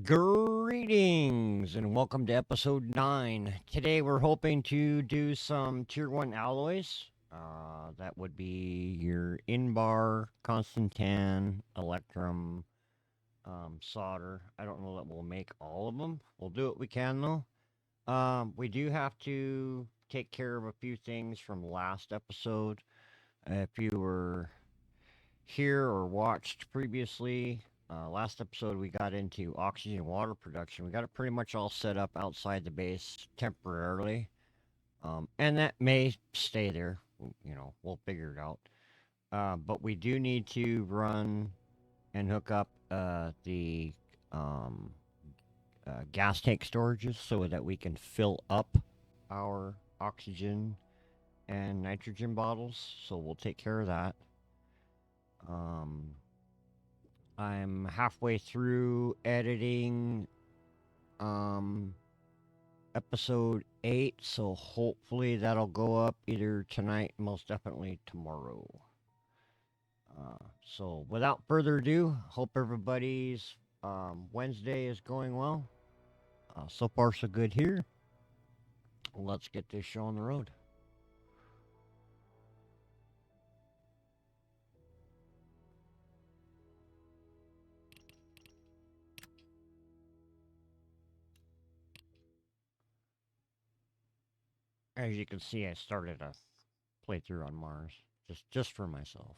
Greetings and welcome to episode 9. Today we're hoping to do some tier 1 alloys. That would be your Inbar, Constantan, Electrum, solder. I don't know that we'll make all of them. We'll do what we can though. We do have to take care of a few things from last episode. If you were here or watched previously, last episode we got into oxygen and water production. We got it pretty much all set up outside the base temporarily, and that may stay there. We'll figure it out. But we do need to run and hook up the um, gas tank storages so that we can fill up our oxygen and nitrogen bottles. So we'll take care of that. Um, I'm halfway through editing um episode 8, so hopefully that'll go up either tonight, most definitely tomorrow. So without further ado, hope everybody's Wednesday is going well. So far so good here. Let's get this show on the road. As you can see, I started a playthrough on Mars just for myself.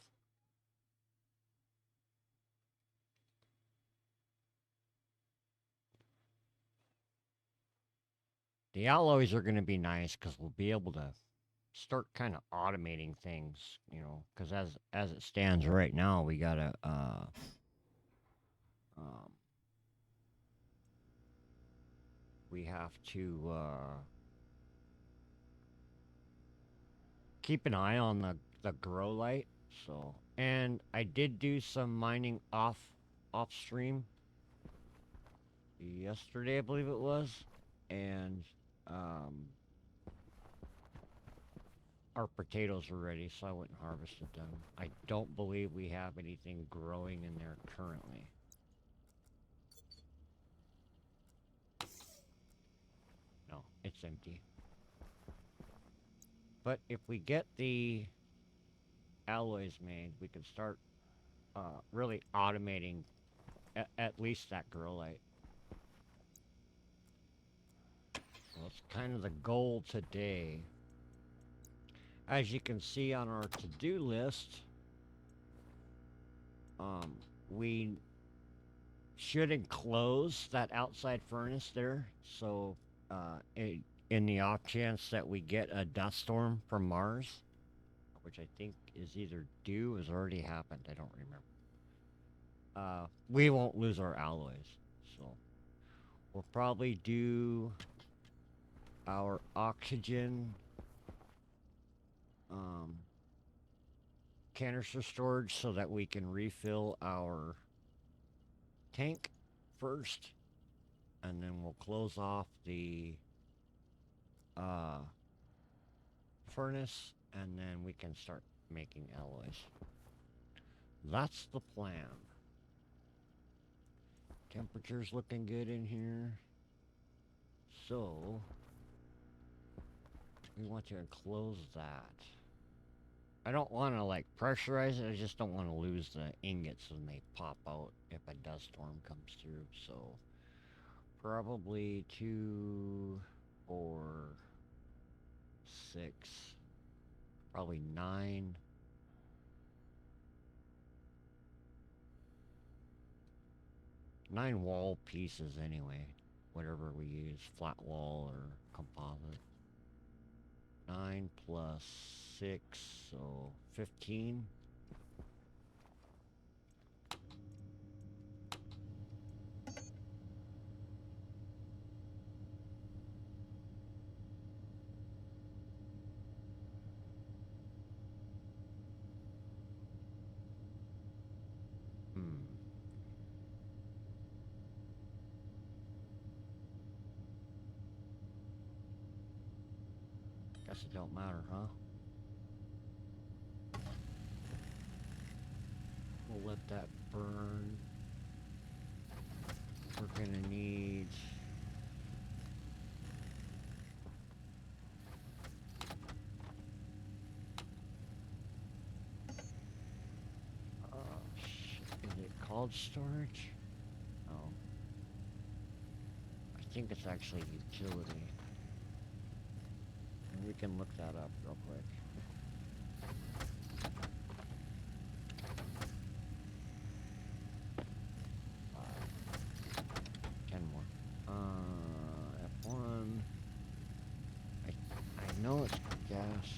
The alloys are going to be nice because we'll be able to start kind of automating things, because as it stands right now, we gotta um, we have to keep an eye on the grow light. So, and I did do some mining off stream yesterday, I believe it was, and um, our potatoes were ready, so I went and harvested them. I don't believe we have anything growing in there currently. No, it's empty. But if we get the alloys made, we can start really automating at least that grow light. So that's kind of the goal today. As you can see on our to-do list, we should enclose that outside furnace there. So in the off chance that we get a dust storm from Mars, which I think is either due, has already happened. I don't remember. We won't lose our alloys. So we'll probably do our oxygen canister storage so that we can refill our tank first, and then we'll close off the uh, furnace, and then we can start making alloys. That's the plan. Temperature's looking good in here. So, we want to enclose that. I don't want to like pressurize it, I just don't want to lose the ingots when they pop out if a dust storm comes through. So, probably 2 or 6, probably 9. 9 wall pieces anyway, whatever we use, flat wall or composite. 9 plus 6, so 15. Hmm. Guess it don't matter, huh? We'll let that burn. We're gonna need... is it called storage? Oh. I think it's actually utility. And we can look that up real quick. F1. I know it's gas.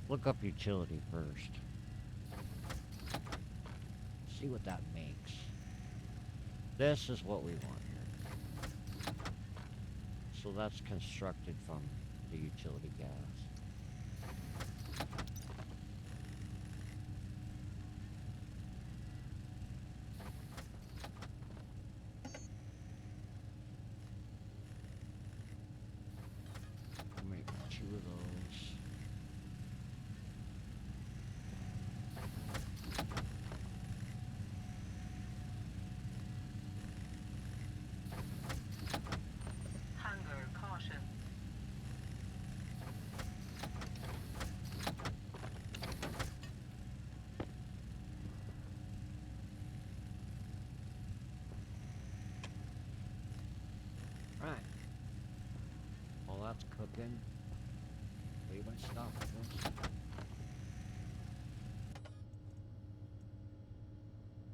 Look up utility first. See what that makes. This is what we want here. So that's constructed from the utility gas. Make 2 of those. Hunger caution. Right. While that's cooking, leaving stuff.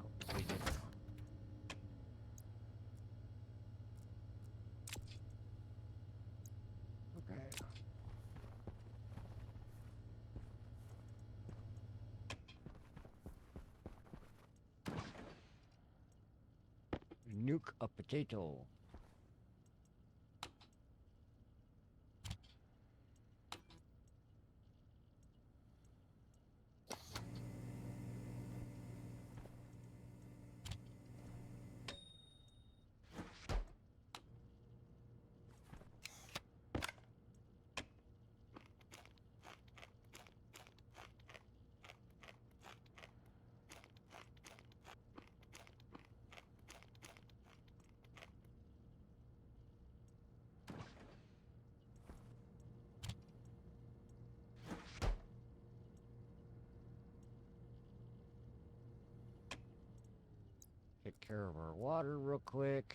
Oh, we did that. Okay. Nuke a potato. Take care of our water real quick.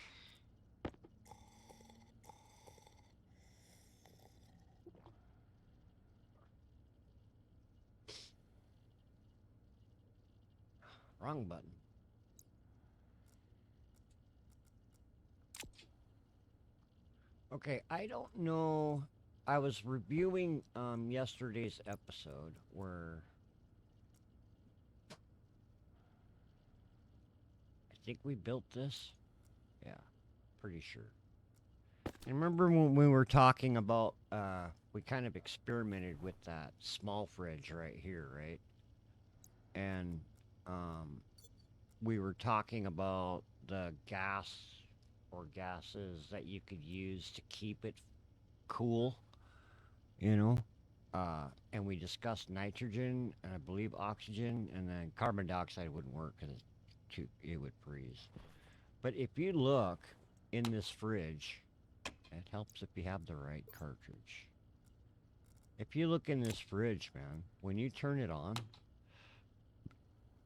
Wrong button. Okay, I don't know. I was reviewing yesterday's episode where I think we built this. Yeah, pretty sure. And remember when we were talking about we kind of experimented with that small fridge right here, right? And we were talking about the gas or gases that you could use to keep it cool, you know? And we discussed nitrogen and I believe oxygen, and then carbon dioxide wouldn't work because it would freeze. But if you look in this fridge, it helps if you have the right cartridge. If you look in this fridge, man, when you turn it on,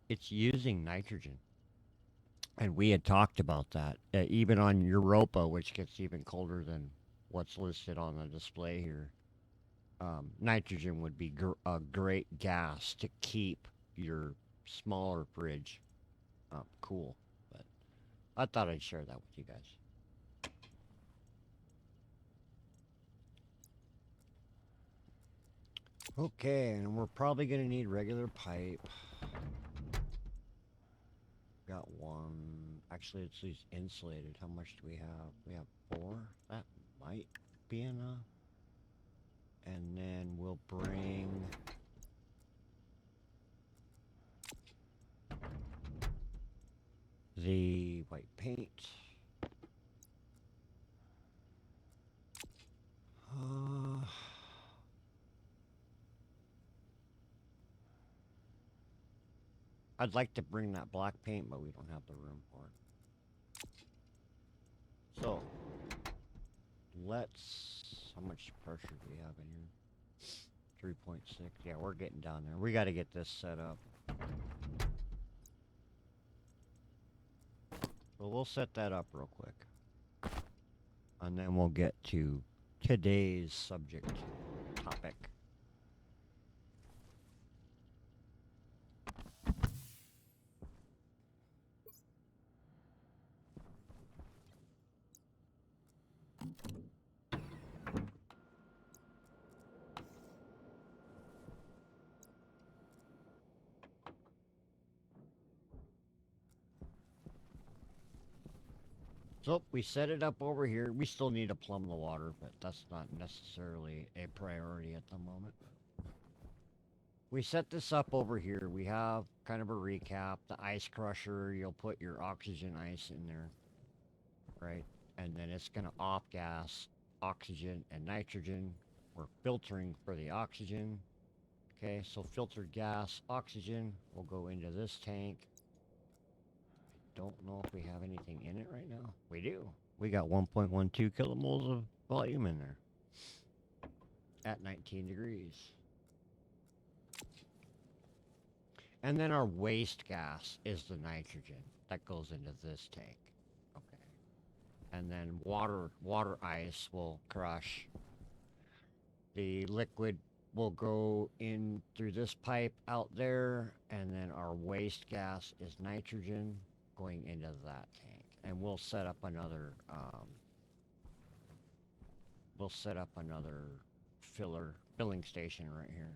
it's using nitrogen. And we had talked about that, even on Europa, which gets even colder than what's listed on the display here. Nitrogen would be a great gas to keep your smaller fridge cool. But I thought I'd share that with you guys. Okay, and we're probably going to need regular pipe. Got one. Actually, it's these insulated. How much do we have? We have 4. That might be enough. And then we'll bring... the white paint. I'd like to bring that black paint, but we don't have the room for it. So, let's... How much pressure do we have in here? 3.6. Yeah, we're getting down there. We got to get this set up. So we'll set that up real quick. And then we'll get to today's subject topic. So we set it up over here. We still need to plumb the water, but that's not necessarily a priority at the moment. We set this up over here. We have kind of a recap. The ice crusher, you'll put your oxygen ice in there, right? And then it's going to off-gas oxygen and nitrogen. We're filtering for the oxygen. Okay, so filtered gas, oxygen will go into this tank. I don't know if we have anything in it right now. We do. We got 1.12 kilomoles of volume in there at 19 degrees. And then our waste gas is the nitrogen that goes into this tank. Okay. And then water ice will crush. The liquid will go in through this pipe out there, and then our waste gas is nitrogen going into that tank. And we'll set up another filling station right here.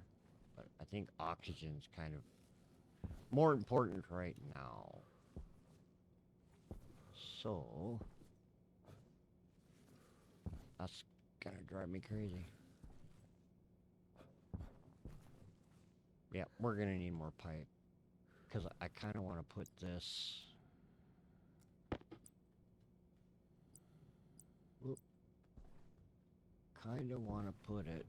But I think oxygen's kind of more important right now. So that's gonna drive me crazy. Yeah, we're gonna need more pipe. Because I kind of want to put this... Kind of want to put it...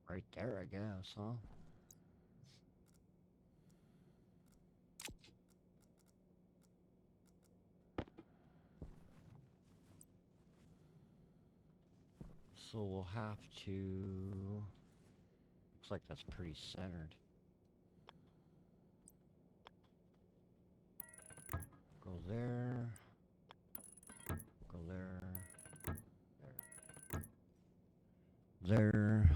Right there, I guess, huh? So we'll have to... Looks like that's pretty centered. Go there. Go there. There.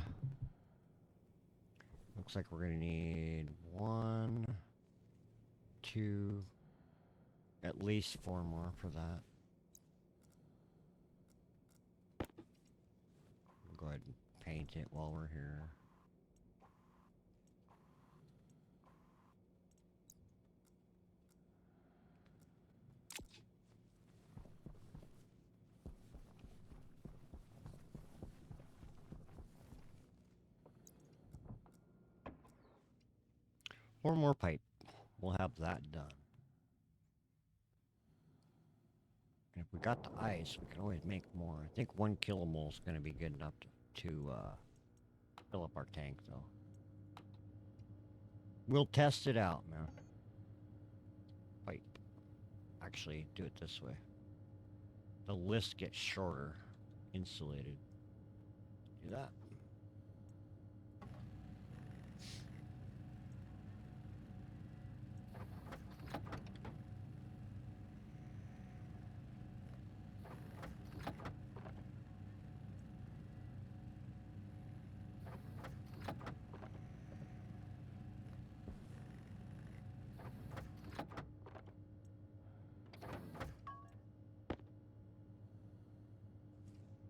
Looks like we're gonna need 1, 2, at least 4 more for that. We'll go ahead and paint it while we're here. Or more pipe. We'll have that done. And if we got the ice, we can always make more. I think 1 kilomole is going to be good enough to fill up our tank, though. We'll test it out, man. Pipe. Actually, do it this way. The list gets shorter. Insulated. Do that.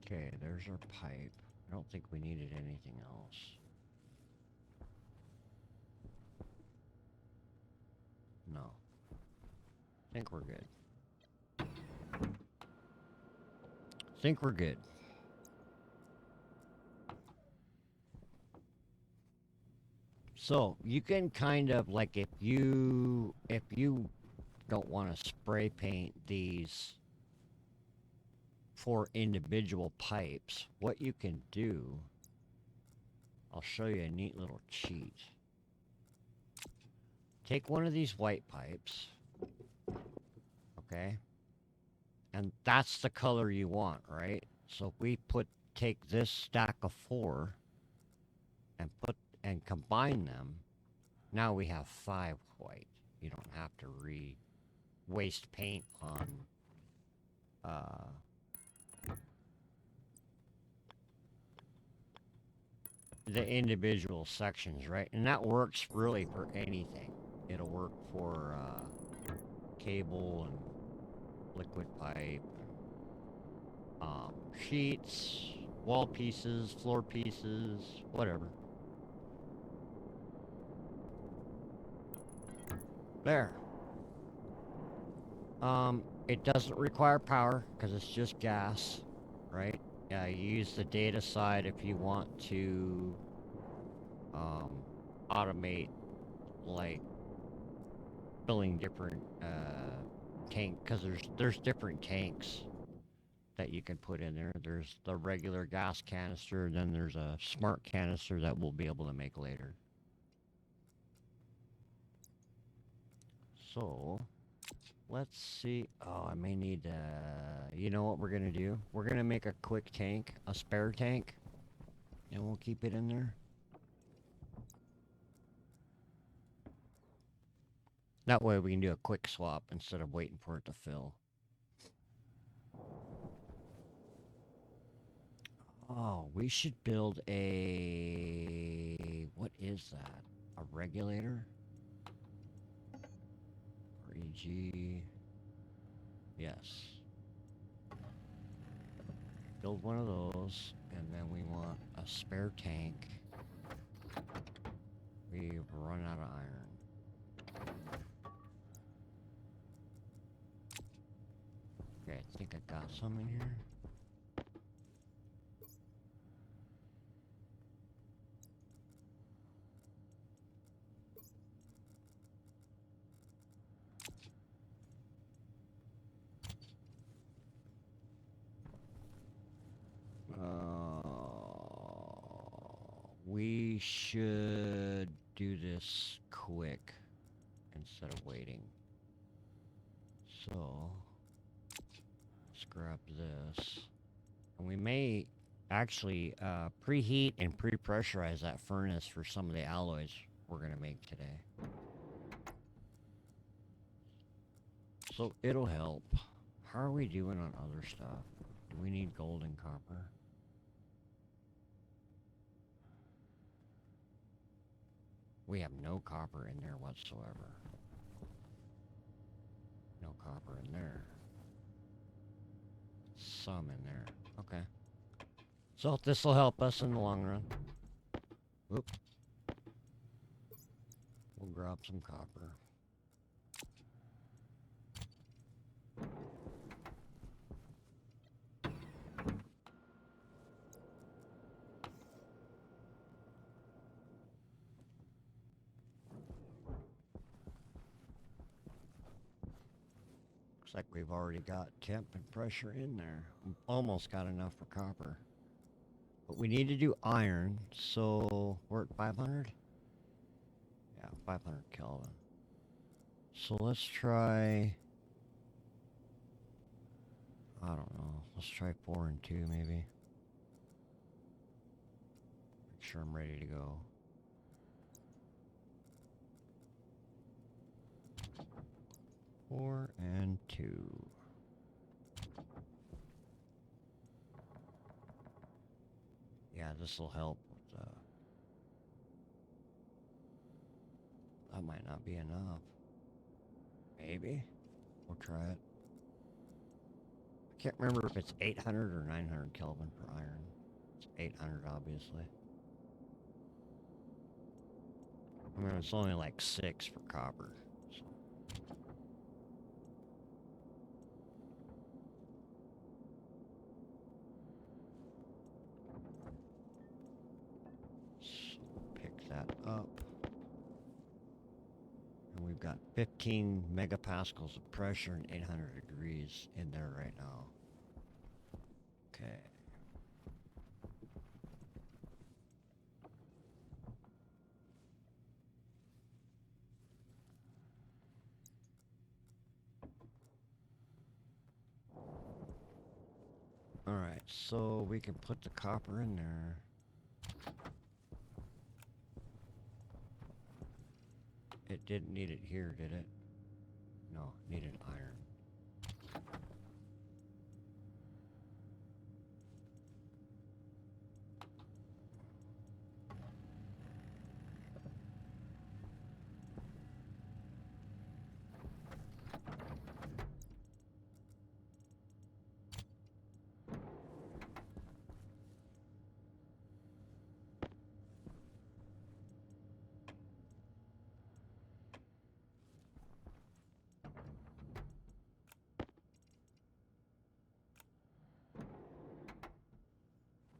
Okay, there's our pipe. I don't think we needed anything else. No. Think we're good. Think we're good. So you can kind of like if you don't want to spray paint these for individual pipes, what you can do, I'll show you a neat little cheat. Take one of these white pipes, okay? And that's the color you want, right? So if we take this stack of 4 and combine them, now we have 5 white. You don't have to waste paint on the individual sections, right? And that works really for anything. It'll work for cable and liquid pipe, sheets, wall pieces, floor pieces, whatever. There. It doesn't require power because it's just gas, right? You use the data side if you want to automate, like filling different tank, because there's different tanks that you can put in there. There's the regular gas canister, then there's a smart canister that we'll be able to make later. So let's see. Oh, I may need you know what we're gonna do? We're gonna make a quick tank, a spare tank, and we'll keep it in there. That way we can do a quick swap instead of waiting for it to fill. Oh, we should build a... What is that? A regulator? REG... Yes. Build one of those, and then we want a spare tank. We've run out of iron. Okay, I think I got some in here. We should do this quick instead of waiting. So, let's grab this. And we may actually preheat and pre-pressurize that furnace for some of the alloys we're going to make today. So, it'll help. How are we doing on other stuff? Do we need gold and copper? We have no copper in there whatsoever. No copper in there. Some in there. Okay. So this will help us in the long run. Whoop. We'll grab some copper. Looks like we've already got temp and pressure in there. We've almost got enough for copper. But we need to do iron, so we're at 500? Yeah, 500 Kelvin. So let's try... I don't know. Let's try 4 and 2 maybe. Make sure I'm ready to go. Four and 2. Yeah, this will help with that might not be enough. Maybe. We'll try it. I can't remember if it's 800 or 900 Kelvin for iron. It's 800, obviously. I mean, it's only like 6 for copper. So. We've got 15 megapascals of pressure and 800 degrees in there right now. Okay. Alright, so we can put the copper in there. It didn't need it here, did it? No, it needed iron.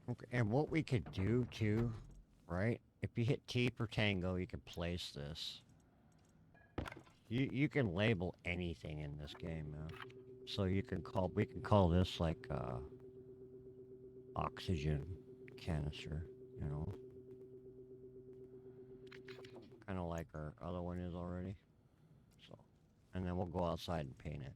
Okay, and what we could do too, right? If you hit T for tango, you can place this. You can label anything in this game, man. So we can call this like oxygen canister, you know, kind of like our other one is already. So, and then we'll go outside and paint it.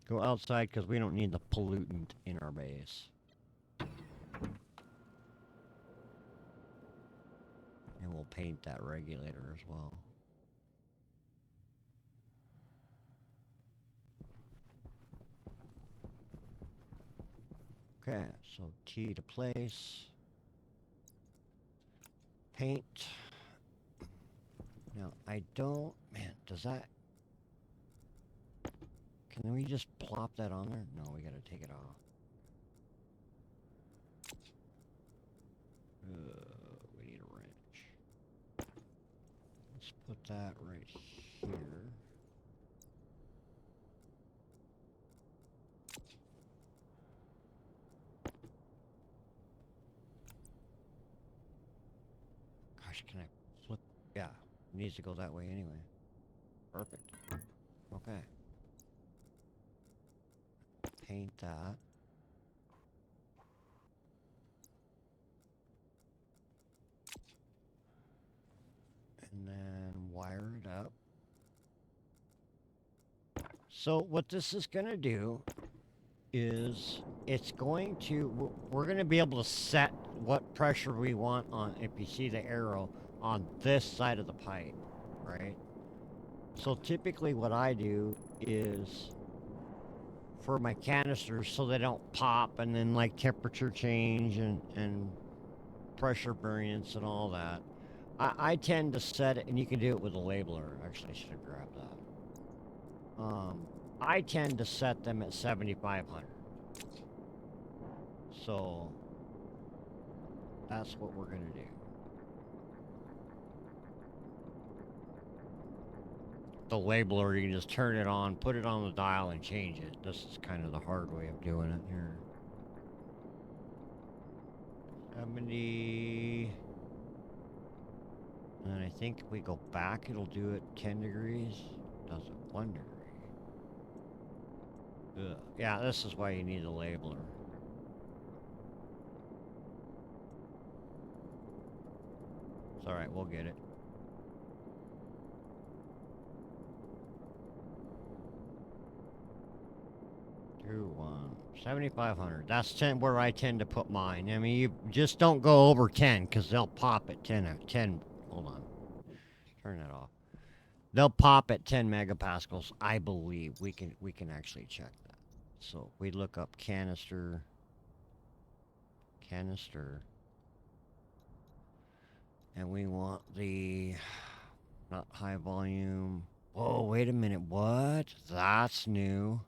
Go outside because we don't need the pollutant in our base. And we'll paint that regulator as well. Okay, so T to place. Paint. Now, I don't... Man, does that... Can we just plop that on there? No, we gotta take it off. We need a wrench. Let's put that right here. Gosh, can I flip? Yeah, it needs to go that way anyway. Perfect. Okay. Paint that. And then wire it up. So what this is going to do is it's going to, we're going to be able to set what pressure we want on, if you see the arrow, on this side of the pipe, right? So typically what I do is, for my canisters, so they don't pop and then like temperature change and pressure variance and all that, I tend to set it, and you can do it with a labeler. Actually, I should have grabbed that. I tend to set them at 7,500. So that's what we're gonna do. The labeler, you can just turn it on, put it on the dial, and change it. This is kind of the hard way of doing it here. 70. And I think if we go back, it'll do it 10 degrees. Does it 1 degree? Ugh. Yeah, this is why you need a labeler. It's alright, we'll get it. Two, 7,500. That's where I tend to put mine. I mean, you just don't go over 10, because they'll pop at 10. Hold on. Turn that off. They'll pop at 10 megapascals, I believe. We can actually check that. So we look up canister. And we want the, not high volume. Whoa, wait a minute. What? That's new.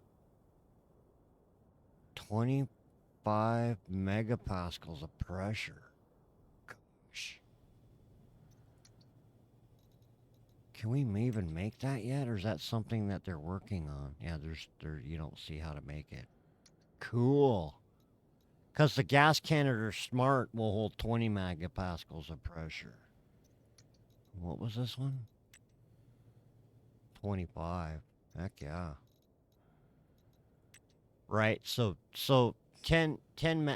25 megapascals of pressure. Gosh. Can we even make that yet, or is that something that they're working on? Yeah, you don't see how to make it. Cool. Because the gas canister smart will hold 20 megapascals of pressure. What was this one? 25. Heck yeah. Right. So 10.13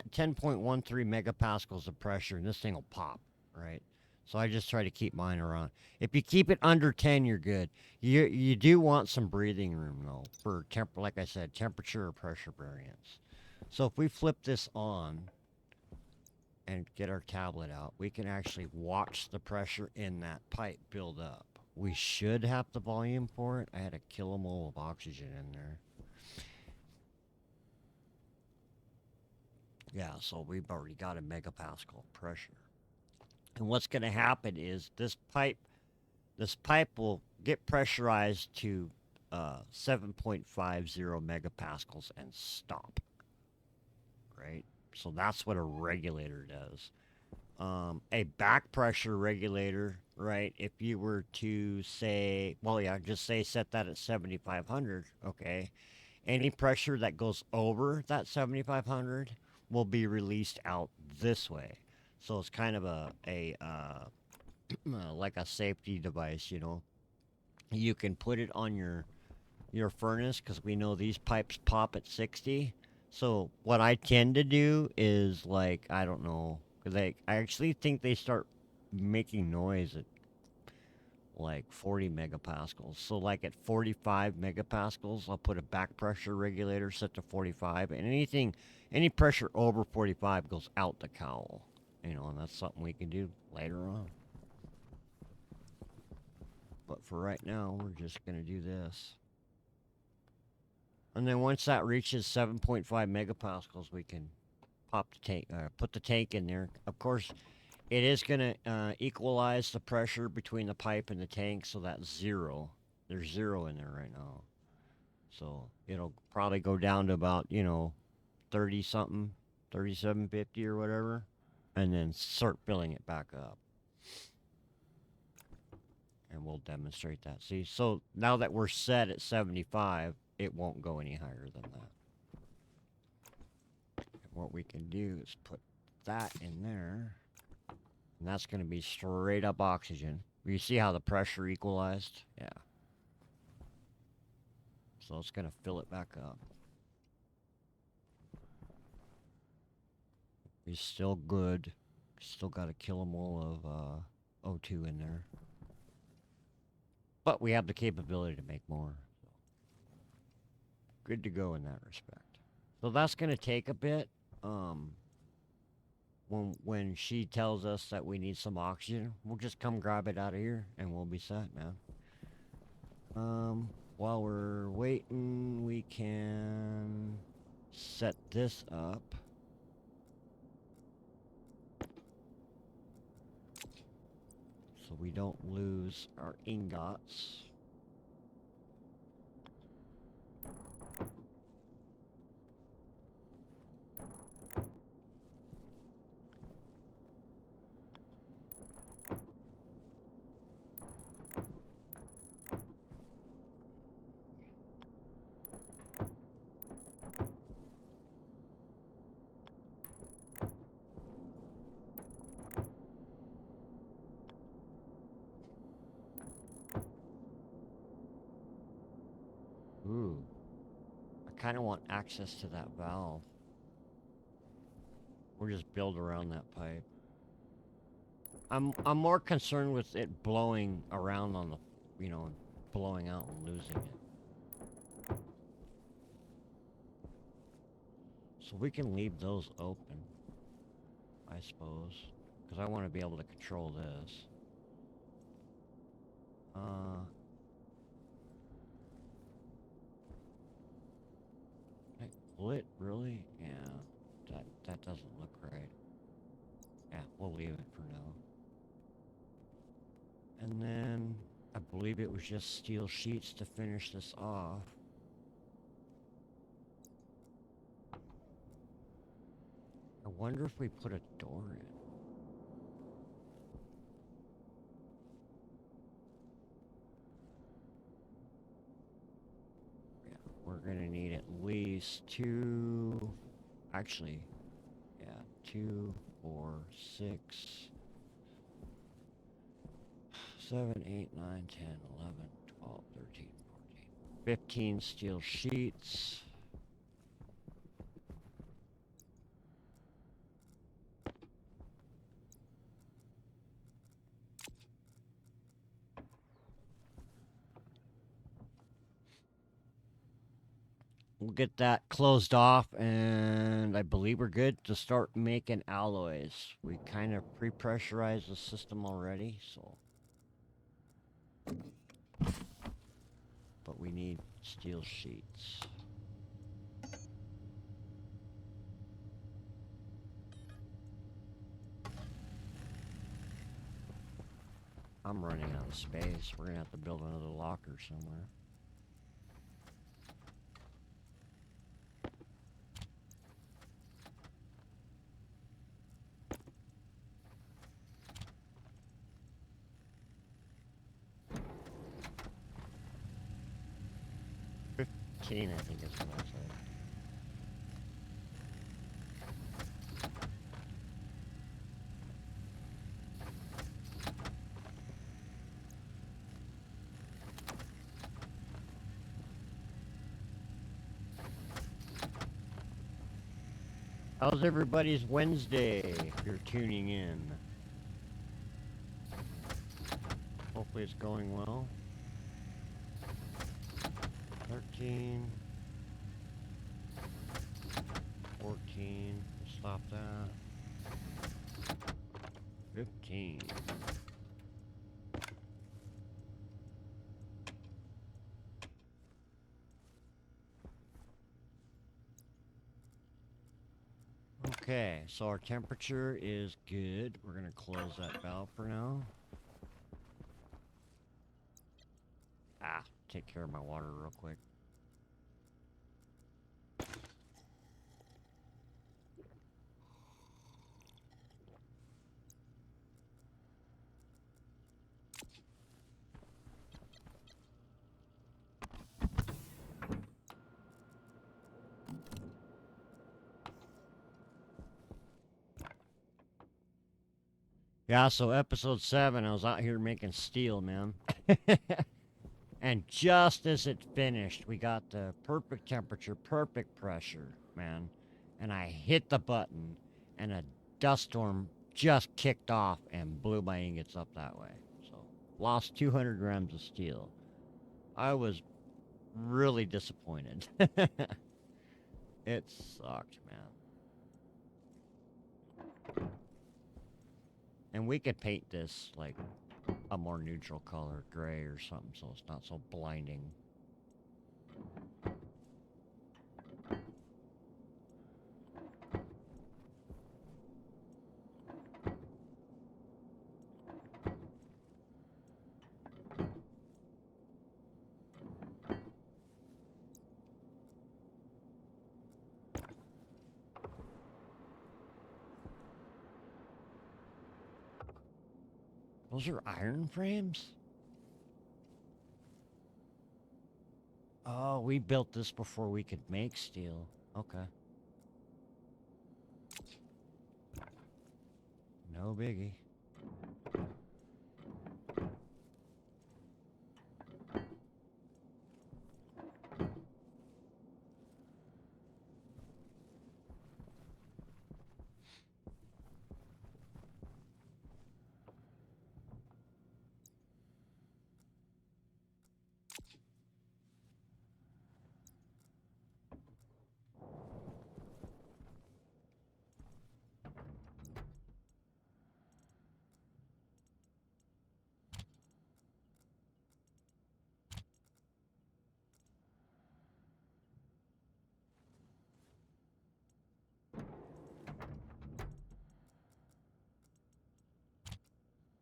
megapascals of pressure, and this thing will pop. Right. So I just try to keep mine around. If you keep it under 10, you're good. You do want some breathing room though for like I said, temperature or pressure variance. So if we flip this on and get our tablet out, we can actually watch the pressure in that pipe build up. We should have the volume for it. I had a kilomole of oxygen in there. Yeah, so we've already got a megapascal pressure. And what's going to happen is this pipe will get pressurized to 7.50 megapascals and stop. Right? So that's what a regulator does. A back pressure regulator, right? If you were to say, well, yeah, just say set that at 7,500, okay? Any pressure that goes over that 7,500 will be released out this way. So it's kind of like a safety device, you know. You can put it on your furnace because we know these pipes pop at 60. So what I tend to do is like I don't know because I actually think they start making noise at like 40 megapascals. So like at 45 megapascals, I'll put a back pressure regulator set to 45, and any pressure over 45 goes out the cowl. You know, and that's something we can do later on. But for right now, we're just gonna do this. And then once that reaches 7.5 megapascals, we can pop the tank, put the tank in there. Of course, it is going to equalize the pressure between the pipe and the tank, so that's zero. There's zero in there right now. So it'll probably go down to about, 30 something, 3750 or whatever, and then start filling it back up. And we'll demonstrate that. See, so now that we're set at 75, it won't go any higher than that. And what we can do is put that in there. And that's going to be straight up oxygen. You see how the pressure equalized? Yeah. So it's going to fill it back up. It's still good. Still got a kilomole of O2 in there. But we have the capability to make more. So good to go in that respect. So that's going to take a bit. When she tells us that we need some oxygen, we'll just come grab it out of here and we'll be set, man. While we're waiting, we can set this up. So we don't lose our ingots. Ooh. I kind of want access to that valve. We'll just build around that pipe. I'm more concerned with it blowing around on the, blowing out and losing it. So we can leave those open, I suppose, because I want to be able to control this. Will it really? Yeah, that doesn't look right. Yeah, we'll leave it for now. And then I believe it was just steel sheets to finish this off. I wonder if we put a door in. Yeah, we're gonna need at least two. Actually, 2, 4, 6, 7, 8, 9, 10, 11, 12, 13, 14, 15 steel sheets. We'll get that closed off, and I believe we're good to start making alloys. We kind of pre-pressurized the system already, so. But we need steel sheets. I'm running out of space. We're gonna have to build another locker somewhere. I think is what I said. How's everybody's Wednesday if you're tuning in? Hopefully it's going well. 13, 14, stop that. 15. Okay, so our temperature is good. We're gonna close that valve for now. Take care of my water real quick. Yeah, so episode 7, I was out here making steel, man. And just as it finished, we got the perfect temperature, perfect pressure, man. And I hit the button, and a dust storm just kicked off and blew my ingots up that way. So, lost 200 grams of steel. I was really disappointed. It sucked, man. And we could paint this, like, a more neutral color, gray or something, so it's not so blinding. Those are iron frames? Oh, we built this before we could make steel. Okay. No biggie.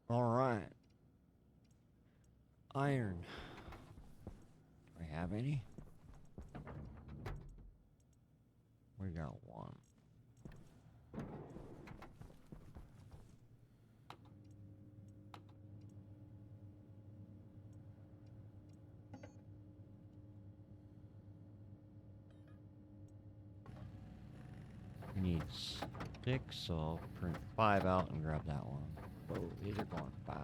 Alright. Iron. Do we have any? We got one. Needs sticks, so I'll print 5 out and grab that one. Oh, these are going fast.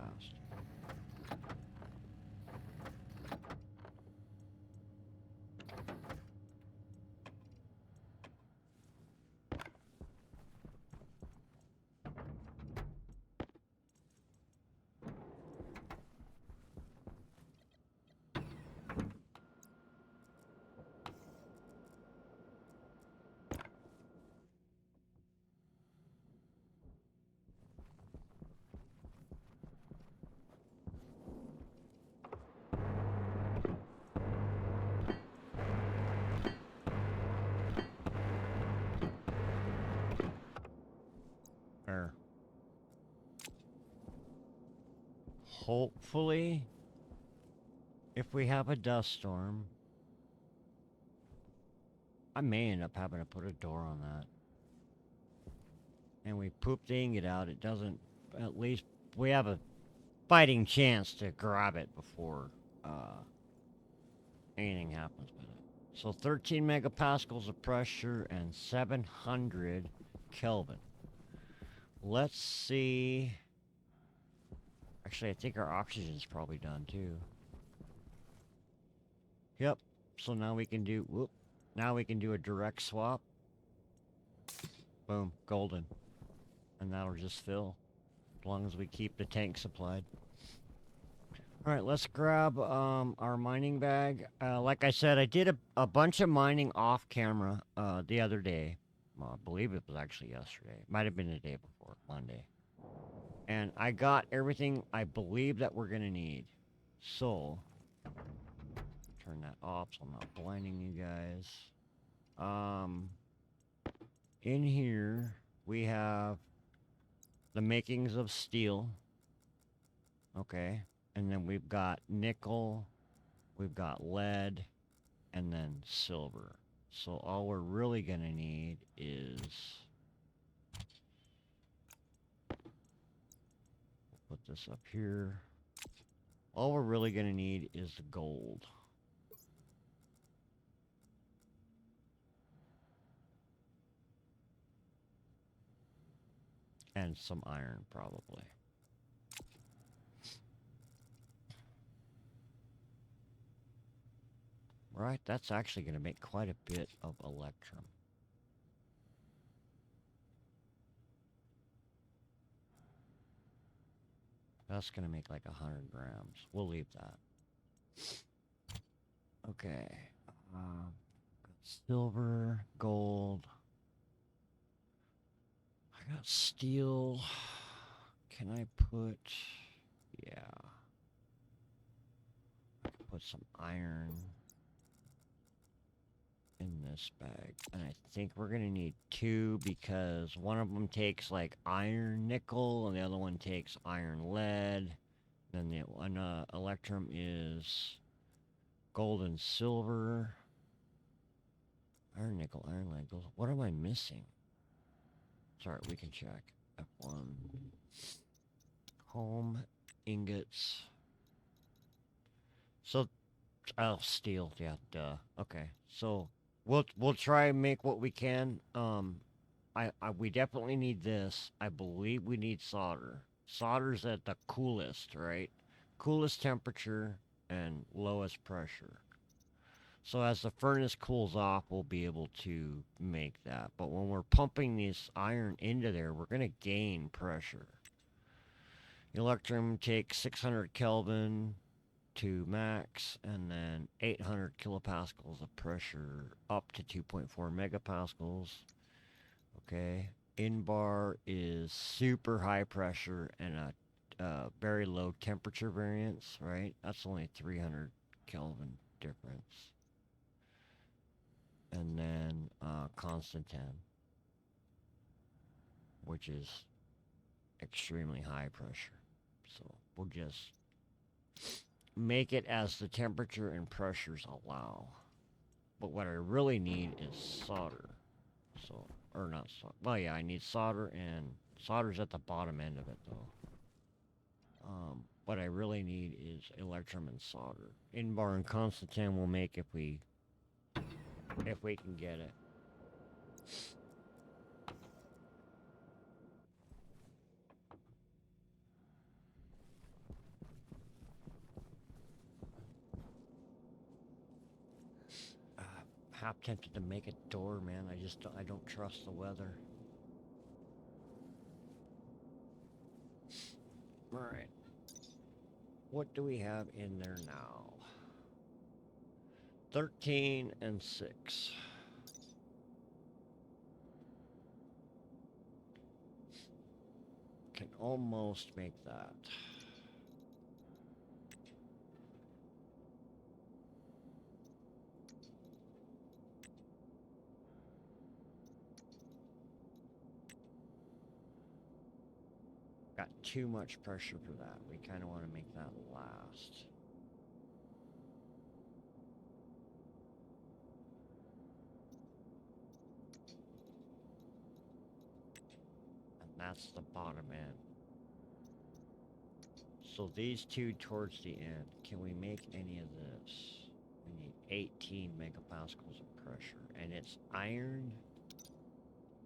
There. Hopefully, if we have a dust storm, I may end up having to put a door on that. And we poop the ingot out, it doesn't, at least we have a fighting chance to grab it before anything happens with it. So 13 megapascals of pressure and 700 Kelvin. Let's see. Actually, I think our oxygen's probably done too. Yep. So now we can do, whoop. Now we can do a direct swap. Boom, golden. And that'll just fill. As long as we keep the tank supplied. Alright, let's grab our mining bag. Like I said, I did a bunch of mining off camera the other day. Well, I believe it was actually yesterday. Might have been the day before, Monday. And I got everything I believe that we're going to need. So, turn that off so I'm not blinding you guys. In here, we have the makings of steel. Okay. And then we've got nickel, we've got lead, and then silver. So all we're really gonna need is... We'll put this up here. All we're really gonna need is the gold. And some iron, probably. Right, that's actually going to make quite a bit of electrum. That's going to make like 100 grams. We'll leave that. Okay. Silver, gold. I got steel. Can I put... Yeah. I can put some iron in this bag. And I think we're gonna need 2 because one of them takes like iron nickel and the other one takes iron lead. Then the one electrum is gold and silver. Iron nickel, iron lead, gold. What am I missing? Sorry, we can check. F1. Home ingots. So, oh, steel. Yeah, duh. Okay, so we'll try and make what we can. We definitely need this. I believe we need solder. Solder's at the coolest, right? Coolest temperature and lowest pressure. So as the furnace cools off, we'll be able to make that. But when we're pumping this iron into there, we're going to gain pressure. Electrum takes 600 Kelvin to max, and then 800 kilopascals of pressure up to 2.4 megapascals. Okay. In-bar is super high pressure and a very low temperature variance, right? That's only 300 Kelvin difference. And then Constantan, which is extremely high pressure. So we'll just make it as the temperature and pressures allow. But what I really need is solder. So, or not solder. Well, yeah, I need solder, and solder's at the bottom end of it, though. What I really need is electrum and solder. In-bar and Constantan will make if we can get it. half tempted to make a door, man. I don't trust the weather. Alright. What do we have in there now? 13 and 6. Can almost make that. Got too much pressure for that. We kind of want to make that last. And that's the bottom end. So these two towards the end. Can we make any of this? We need 18 megapascals of pressure. And it's iron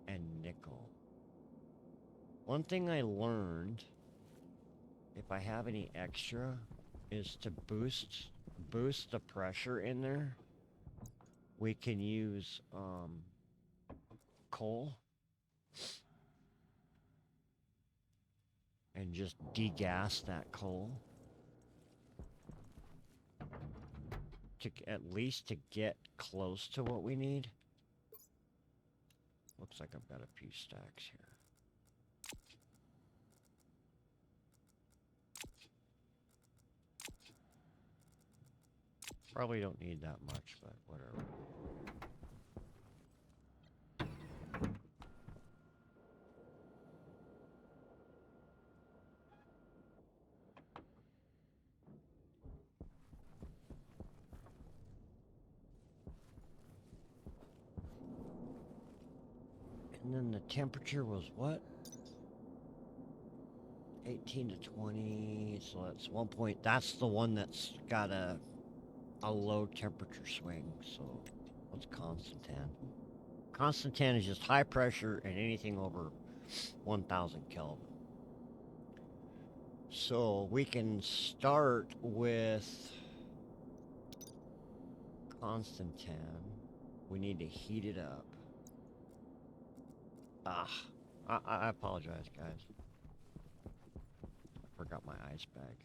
and nickel. One thing I learned, if I have any extra, is to boost the pressure in there. We can use coal and just degas that coal to at least to get close to what we need. Looks like I've got a few stacks here. Probably don't need that much, but whatever. And then the temperature was what? 18 to 20, so that's 1 point. That's the one that's got a low temperature swing, so what's Constantan? Constantan is just high pressure and anything over 1000 Kelvin. So we can start with Constantan. We need to heat it up. I apologize, guys. I forgot my ice bag.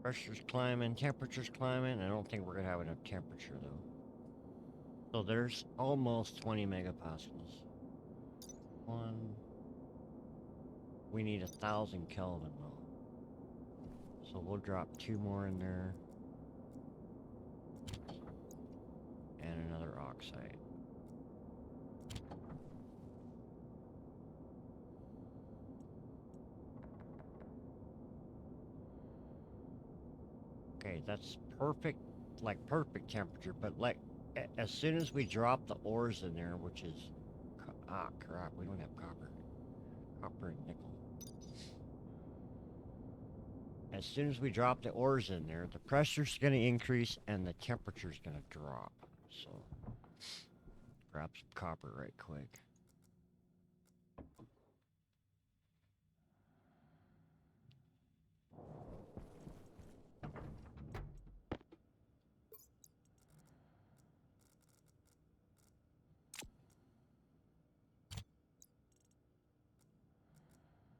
Pressure's climbing, temperature's climbing. I don't think we're gonna have enough temperature though. So there's almost 20 megapascals. We need 1000 Kelvin though. So we'll drop 2 more in there. And another oxide. Okay, that's perfect, like perfect temperature, but like as soon as we drop the ores in there, which is, crap, we don't have copper. Copper and nickel. As soon as we drop the ores in there, the pressure's gonna increase and the temperature's gonna drop. So, grab some copper right quick.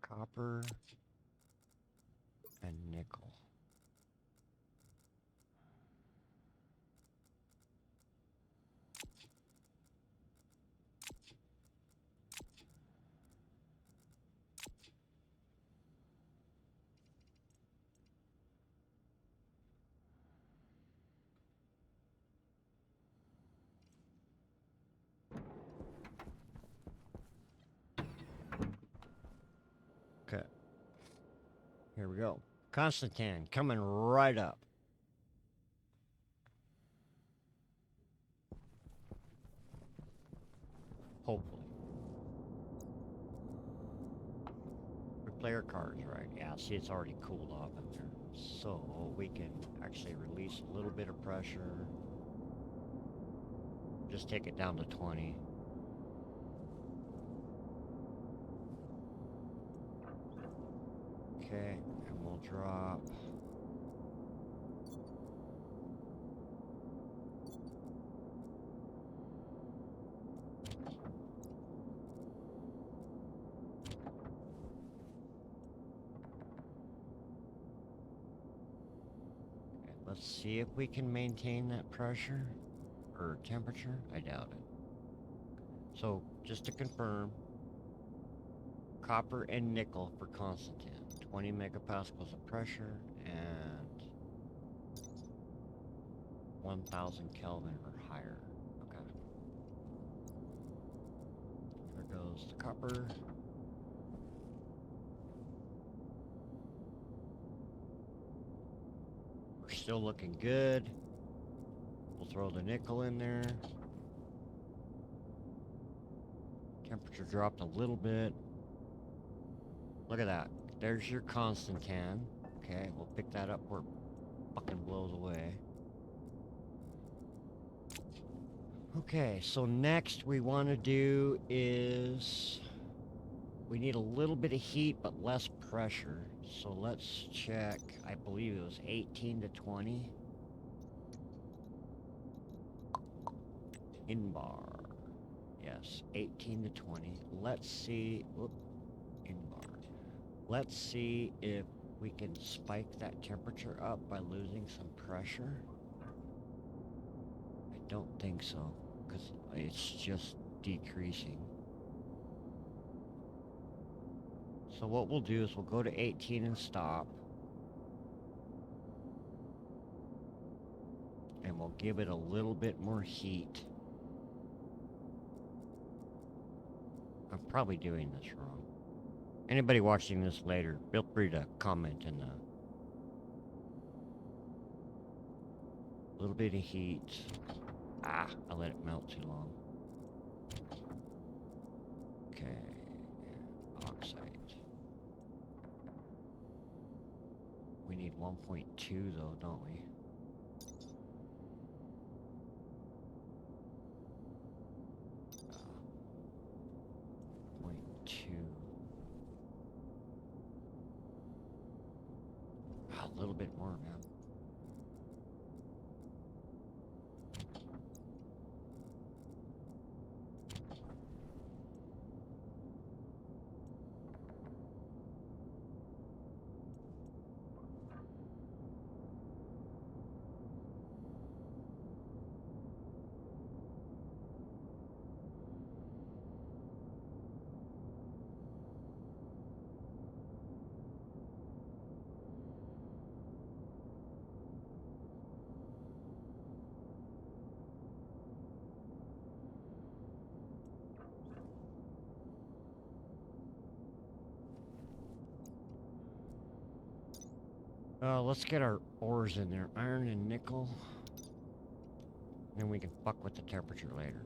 Copper and nickel. Here we go. Constantine coming right up. Hopefully. We play our cards right. Yeah, see, it's already cooled off in there. So we can actually release a little bit of pressure. Just take it down to 20. Okay, and we'll drop. Okay, let's see if we can maintain that pressure or temperature. I doubt it. So, just to confirm, copper and nickel for Constantine. 20 megapascals of pressure and 1000 Kelvin or higher. Okay. There goes the copper. We're still looking good. We'll throw the nickel in there. Temperature dropped a little bit. Look at that. There's your Constantine. Okay, we'll pick that up where it fucking blows away. Okay, so next we want to do is we need a little bit of heat but less pressure. So let's check. I believe it was 18 to 20. In bar. Yes, 18 to 20. Let's see. Whoop, in bar. Let's see if we can spike that temperature up by losing some pressure. I don't think so, because it's just decreasing. So what we'll do is we'll go to 18 and stop. And we'll give it a little bit more heat. I'm probably doing this wrong. Anybody watching this later, feel free to comment in the little bit of heat. Ah, I let it melt too long. Okay, oxide. We need 1.2 though, don't we? 0.2. A little bit more, man. Let's get our ores in there. Iron and nickel. Then we can fuck with the temperature later.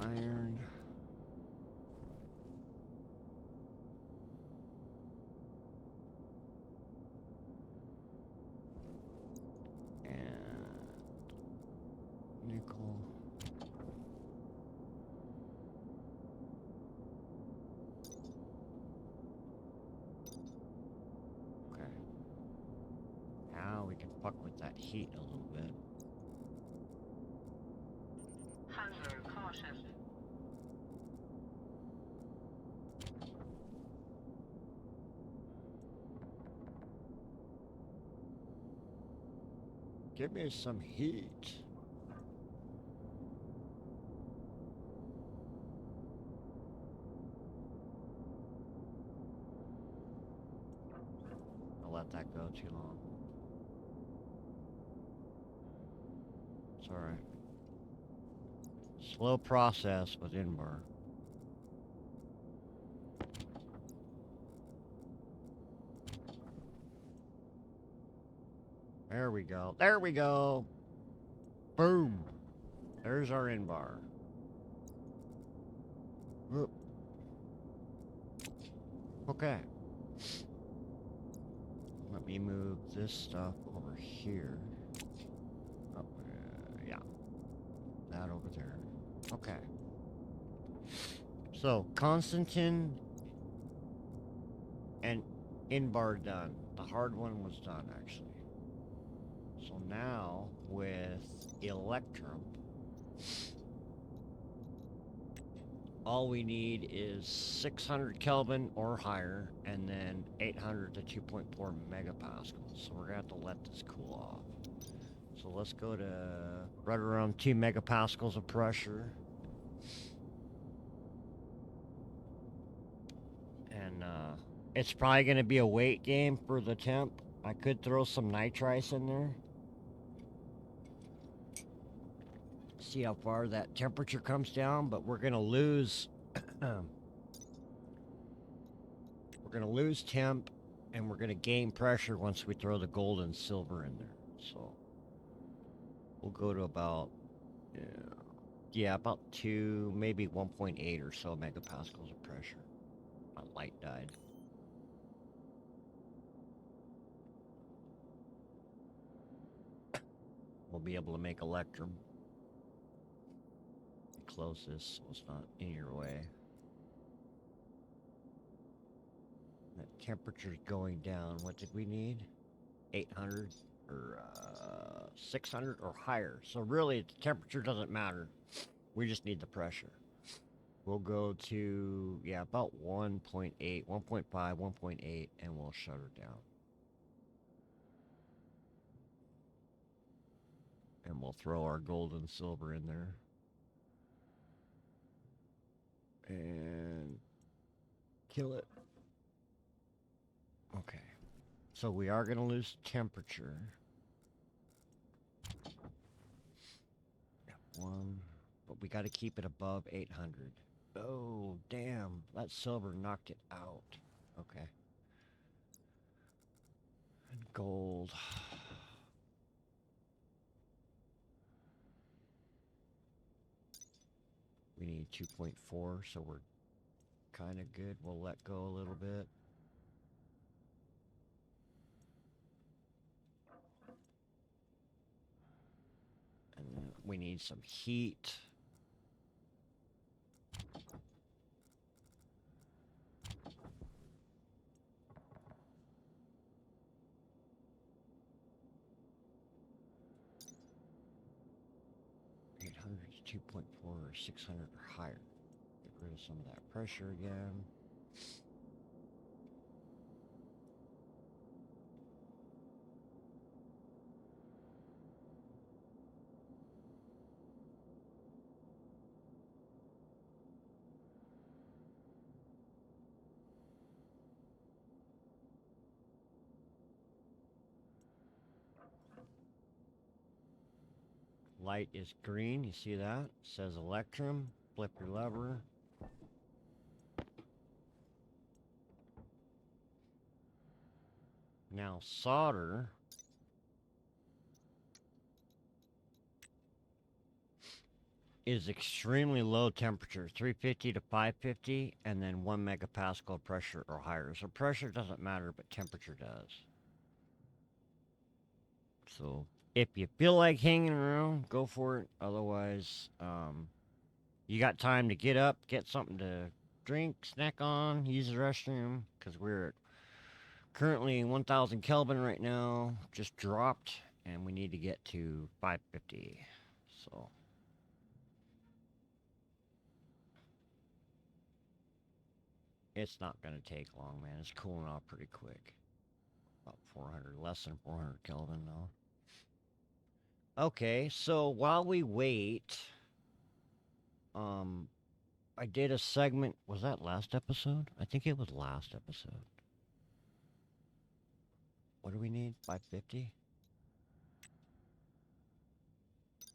Iron. And nickel. Okay. Now we can fuck with that heat a little bit. Hunger caution. Give me some heat. I'll let that go too long. It's alright. Slow process with Inbar. There we go. There we go. Boom. There's our in bar. Whoop. Okay. Let me move this stuff over here. Oh, yeah. That over there. Okay. So, Constantine and in-bar done. The hard one was done, actually. So now, with Electrum, all we need is 600 Kelvin or higher, and then 800 to 2.4 megapascals. So we're going to have to let this cool off. So let's go to right around 2 megapascals of pressure. And it's probably going to be a weight game for the temp. I could throw some nitrice in there. See how far that temperature comes down, but we're going to lose we're going to lose temp, and we're going to gain pressure once we throw the gold and silver in there. So we'll go to about about 2, maybe 1.8 or so megapascals of pressure. My light died. We'll be able to make Electrum. Close this so it's not in your way. That temperature's going down. What did we need? 800 or 600 or higher. So really, the temperature doesn't matter. We just need the pressure. We'll go to, about 1.8, 1.5, 1.8, and we'll shut her down. And we'll throw our gold and silver in there. And kill it. Okay. So we are going to lose temperature. One, but we got to keep it above 800. Oh, damn. That silver knocked it out. Okay. And gold. We need 2.4, so we're kind of good. We'll let go a little bit. And then we need some heat. To 2.4 or 600 or higher. Get rid of some of that pressure again. Light is green, you see that? It says Electrum. Flip your lever. Now solder is extremely low temperature, 350 to 550, and then 1 megapascal pressure or higher. So pressure doesn't matter, but temperature does. So if you feel like hanging around, go for it. Otherwise, you got time to get up, get something to drink, snack on, use the restroom, because we're at currently 1000 Kelvin right now, just dropped, and we need to get to 550. So it's not going to take long, man. It's cooling off pretty quick. About 400, less than 400 Kelvin though. Okay, so while we wait, I did a segment. Was that last episode? I think it was last episode. What do we need? 550?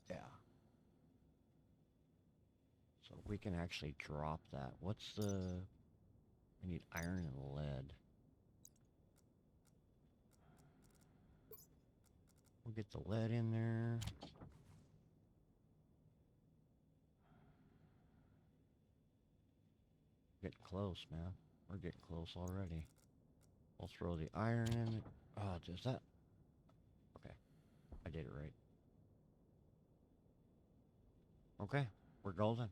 Yeah. So we can actually drop that. What's the... We need iron and lead. We'll get the lead in there. Getting close, man. We're getting close already. We'll throw the iron in. Oh, does that? Okay, I did it right. Okay, we're golden.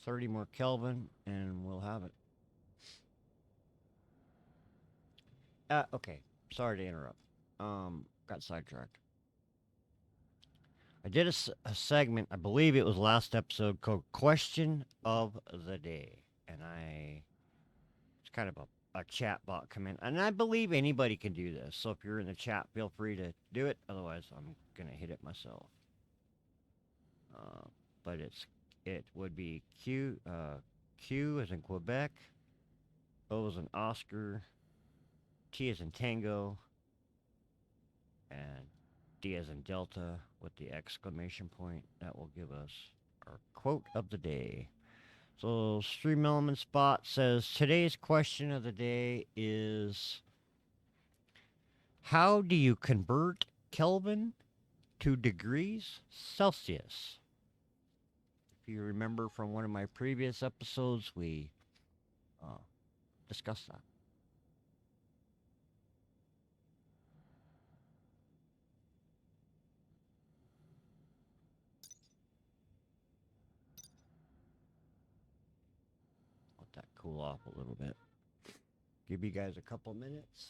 30 more Kelvin, and we'll have it. Okay. Sorry to interrupt. Got sidetracked. I did a segment, I believe it was last episode, called Question of the Day. And it's kind of a chat bot comment. And I believe anybody can do this. So if you're in the chat, feel free to do it. Otherwise, I'm going to hit it myself. But it would be Q as in Quebec, O as in Oscar, T as in Tango, and D as in Delta with the exclamation point. That will give us our quote of the day. So Stream Element Spot says, today's question of the day is, how do you convert Kelvin to degrees Celsius? If you remember from one of my previous episodes, we discussed that. Let that cool off a little bit. Give you guys a couple minutes.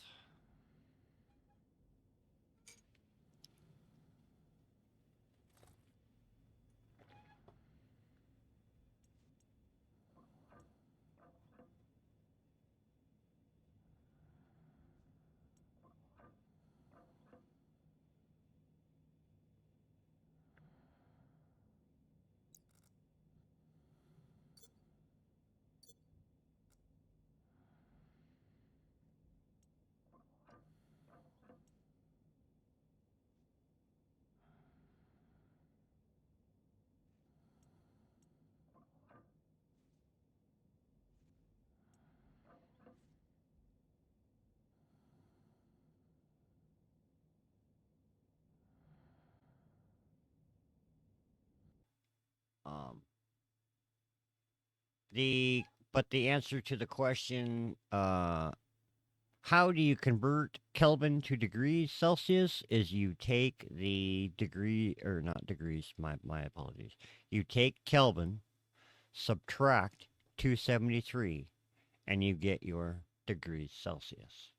Um, the answer to the question, how do you convert Kelvin to degrees Celsius? Is you take the degree, or not degrees, my apologies. You take Kelvin, subtract 273, and you get your degrees Celsius.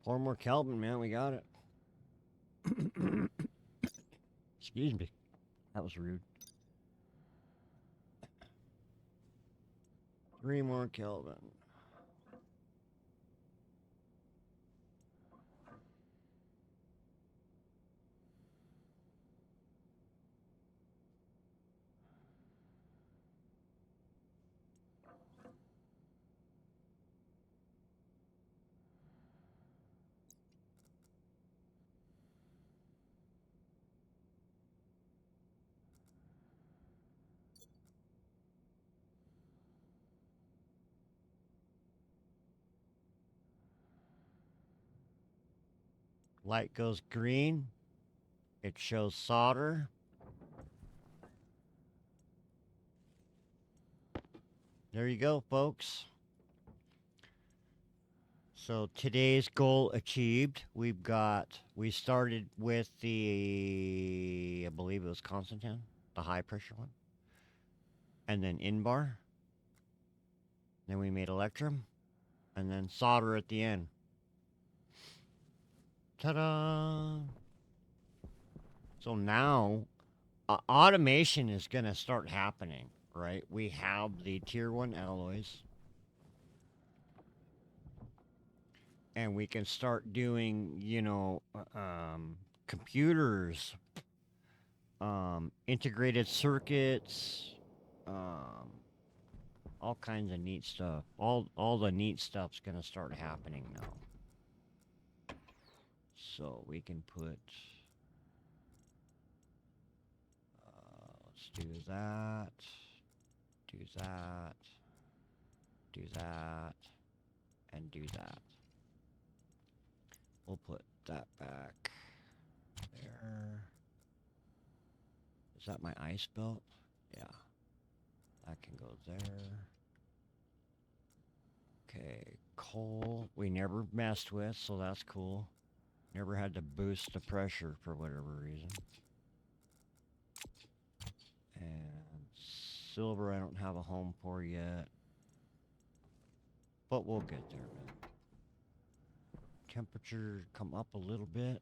Four more Kelvin, man, we got it. Excuse me. That was rude. 3 more Kelvin. Light goes green. It shows solder. There you go, folks. So today's goal achieved. We started with I believe it was Constantin, the high pressure one. And then Inbar. Then we made Electrum. And then solder at the end. Ta-da! So now, automation is going to start happening, right? We have the tier 1 alloys. And we can start doing, computers, integrated circuits, all kinds of neat stuff. All the neat stuff's gonna start happening now. So we can put Let's do that. Do that. Do that. And do that. We'll put that back there. Is that my ice belt? Yeah. That can go there. Okay, coal we never messed with, so that's cool. Never had to boost the pressure for whatever reason. And silver I don't have a home for yet. But we'll get there, man. Temperature come up a little bit.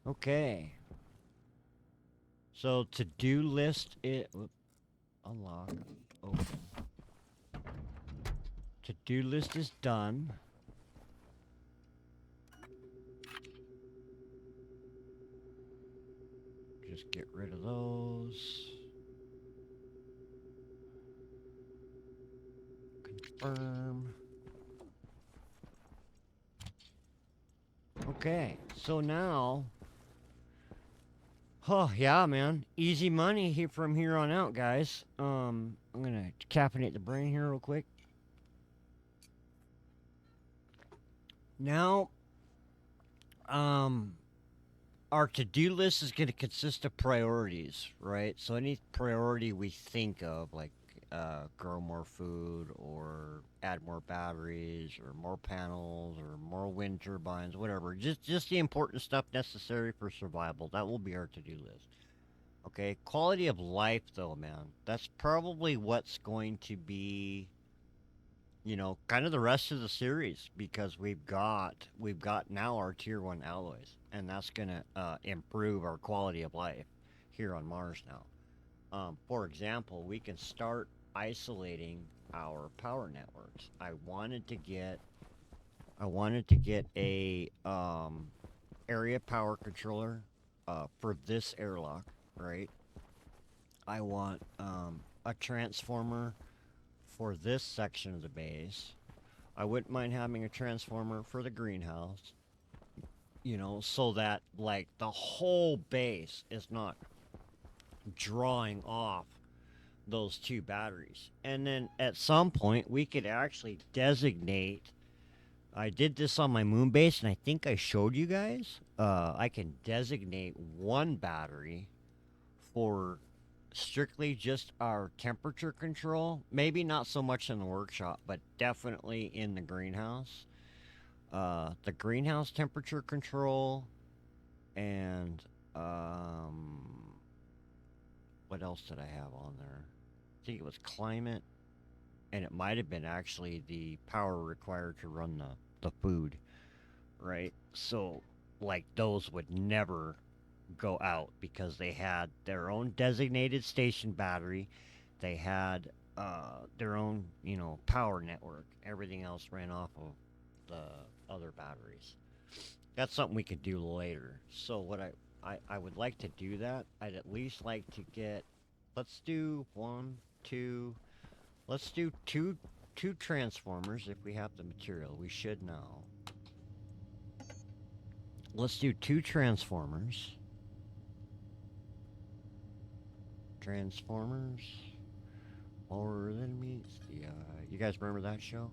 Okay. So to-do list it unlock open. To-do list is done. Just get rid of those. Confirm. Okay, so now, oh yeah, man, easy money here from here on out, guys. I'm gonna caffeinate the brain here real quick. Now, our to-do list is gonna consist of priorities, right? So any priority we think of, like grow more food or add more batteries or more panels or more wind turbines, whatever. Just the important stuff necessary for survival. That will be our to-do list. Okay, quality of life though, man. That's probably what's going to be, you know, kind of the rest of the series because we've got now our tier 1 alloys and that's going to improve our quality of life here on Mars now. For example, we can start isolating our power networks. I wanted to get a area power controller for this airlock, right? I want a transformer for this section of the base. I wouldn't mind having a transformer for the greenhouse, you know, so that like the whole base is not drawing off those two batteries. And then at some point we could actually designate, I did this on my moon base and I think I showed you guys, I can designate one battery for strictly just our temperature control. Maybe not so much in the workshop, but definitely in the greenhouse. The greenhouse temperature control and what else did I have on there? I think it was climate, and it might have been actually the power required to run the food, right? So, like, those would never go out because they had their own designated station battery. They had their own, you know, power network. Everything else ran off of the other batteries. That's something we could do later. So what I would like to do that. I'd at least like to get, let's do one, two, let's do two transformers if we have the material. We should now. Let's do 2 transformers. Transformers. More than meets the eye. You guys remember that show?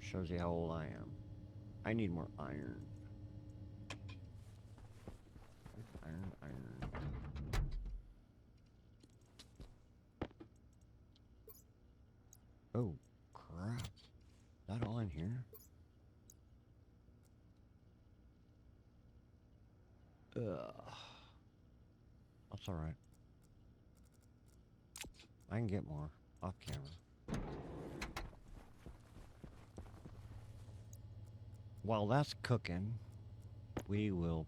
Shows you how old I am. I need more iron. Iron. Oh, crap. Is that all in here? Ugh. That's alright. I can get more off camera. While that's cooking, we will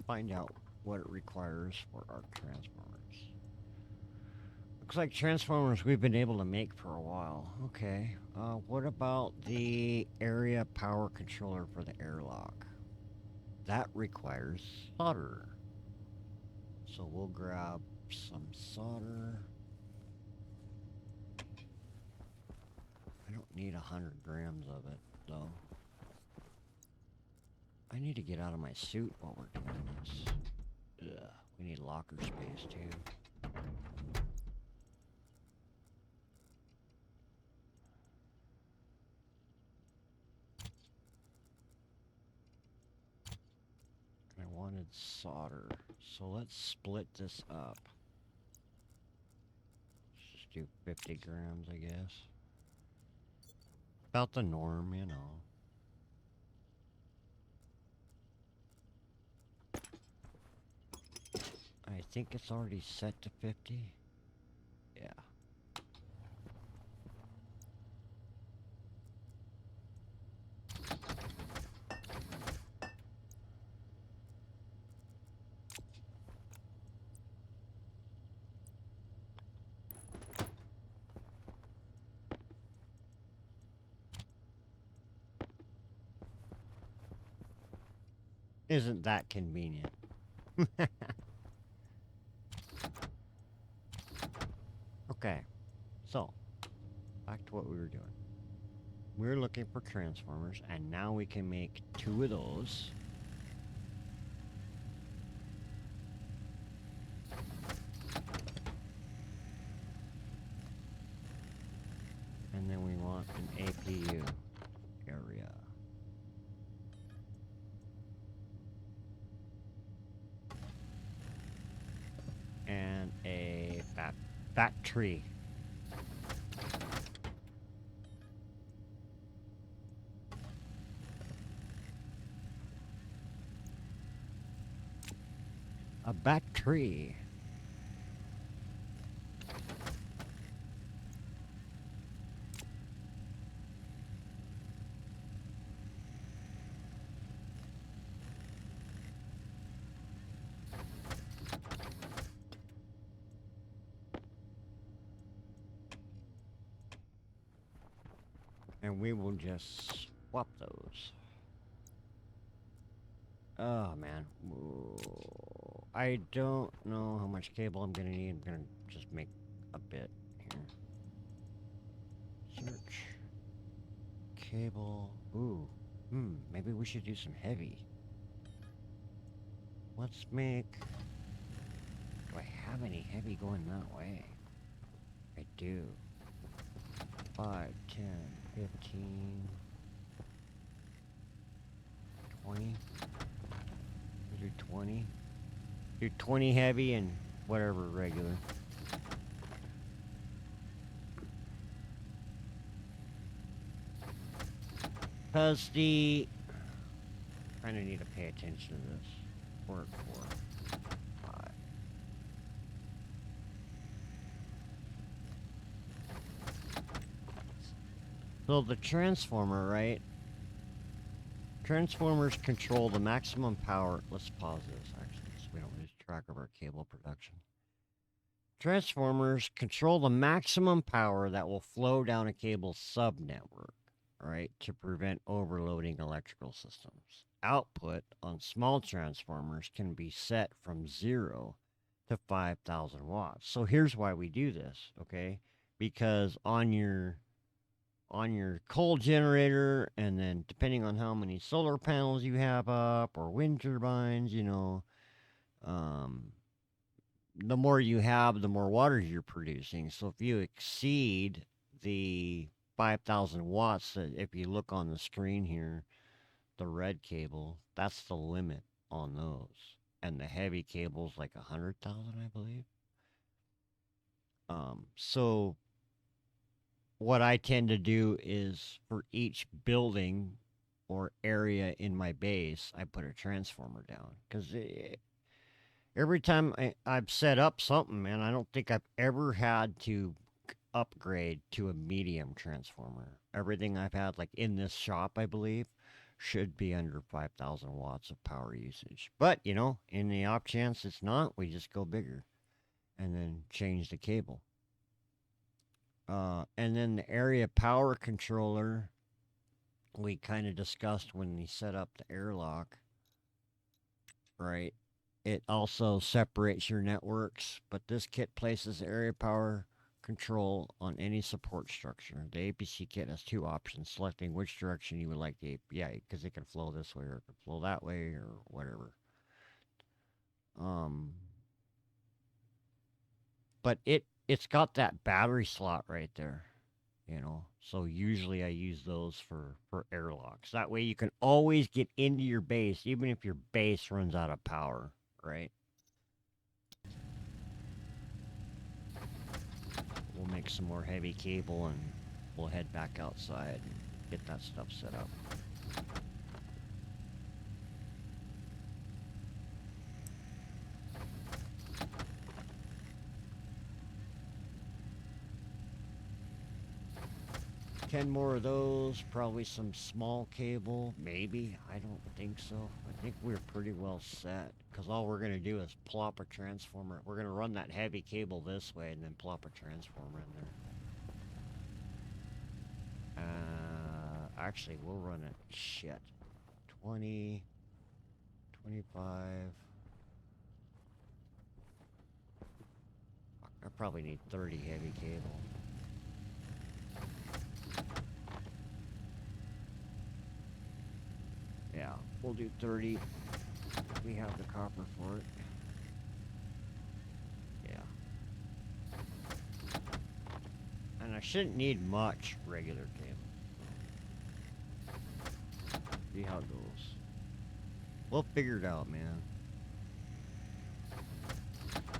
find out what it requires for our transformers. Looks like transformers we've been able to make for a while. Okay, what about the area power controller for the airlock? That requires solder. So we'll grab some solder. I don't need 100 grams of it, though. I need to get out of my suit while we're doing this. Ugh, We need locker space too. I wanted solder, so let's split this up. Let's just do 50 grams, I guess. About the norm, you know. I think it's already set to 50. Yeah. Isn't that convenient? Okay, so back to what we were doing. We're looking for transformers, and now we can make 2 of those. And then we want an APU area. And a battery. A battery. And we will just swap those. Oh man. Whoa. I don't know how much cable I'm gonna need. I'm gonna just make a bit here. Search. Cable. Ooh. Maybe we should do some heavy. Let's make... Do I have any heavy going that way? I do. 5, 10, 15, 20. Do 20. Do 20 heavy and whatever regular. Because the... I kind of need to pay attention to this. Work 4, 5. So the transformer, right? Transformers control the maximum power. Let's pause this, actually, so we don't lose track of our cable production. Transformers control the maximum power that will flow down a cable subnetwork, right, to prevent overloading electrical systems. Output on small transformers can be set from 0 to 5,000 watts. So here's why we do this, okay? Because on your coal generator, and then depending on how many solar panels you have up or wind turbines, you know, the more you have, the more water you're producing. So if you exceed the 5,000 watts, that if you look on the screen here, the red cable, that's the limit on those. And the heavy cable's like 100,000, I believe. So what I tend to do is for each building or area in my base, I put a transformer down. Because every time I've set up something, man, I don't think I've ever had to upgrade to a medium transformer. Everything I've had, like in this shop, I believe, should be under 5,000 watts of power usage. But, you know, in the off chance it's not, we just go bigger and then change the cable. And then the area power controller, we kind of discussed when we set up the airlock, right? It also separates your networks, but this kit places area power control on any support structure. The APC kit has 2 options, selecting which direction you would like the API, because it can flow this way or it can flow that way or whatever. but it's got that battery slot right there, you know. So usually I use those for airlocks. That way you can always get into your base, even if your base runs out of power, right? We'll make some more heavy cable and we'll head back outside and get that stuff set up. Ten more of those, probably some small cable, maybe. I don't think so. I think we're pretty well set, because all we're going to do is plop a transformer. We're going to run that heavy cable this way and then plop a transformer in there. Actually, we'll run it, shit, 20, 25. I probably need 30 heavy cable. Yeah, we'll do 30. We have the copper for it. Yeah. And I shouldn't need much regular cable. See how it goes. We'll figure it out, man.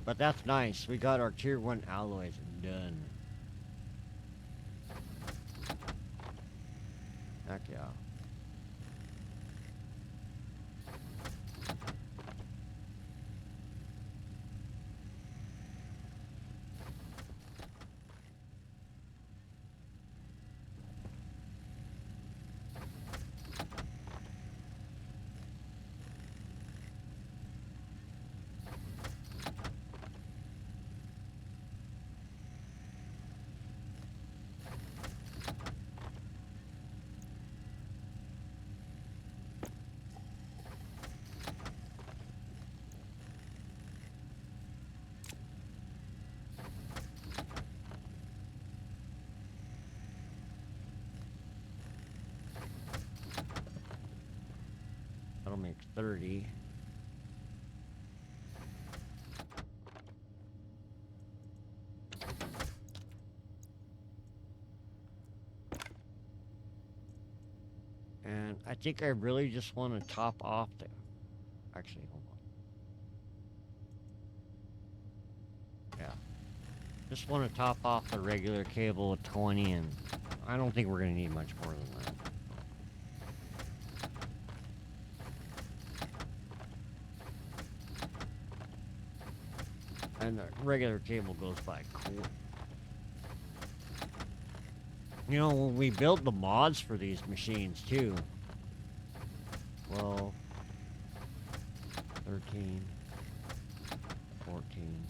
But that's nice. We got our tier 1 alloys done. Heck yeah. That'll make 30. And I think I really just want to top off the... Actually, hold on. Yeah. Just want to top off the regular cable with 20, and I don't think we're going to need much more than that. And the regular cable goes by cool. You know, when we built the mods for these machines, too. 12, 13, 14.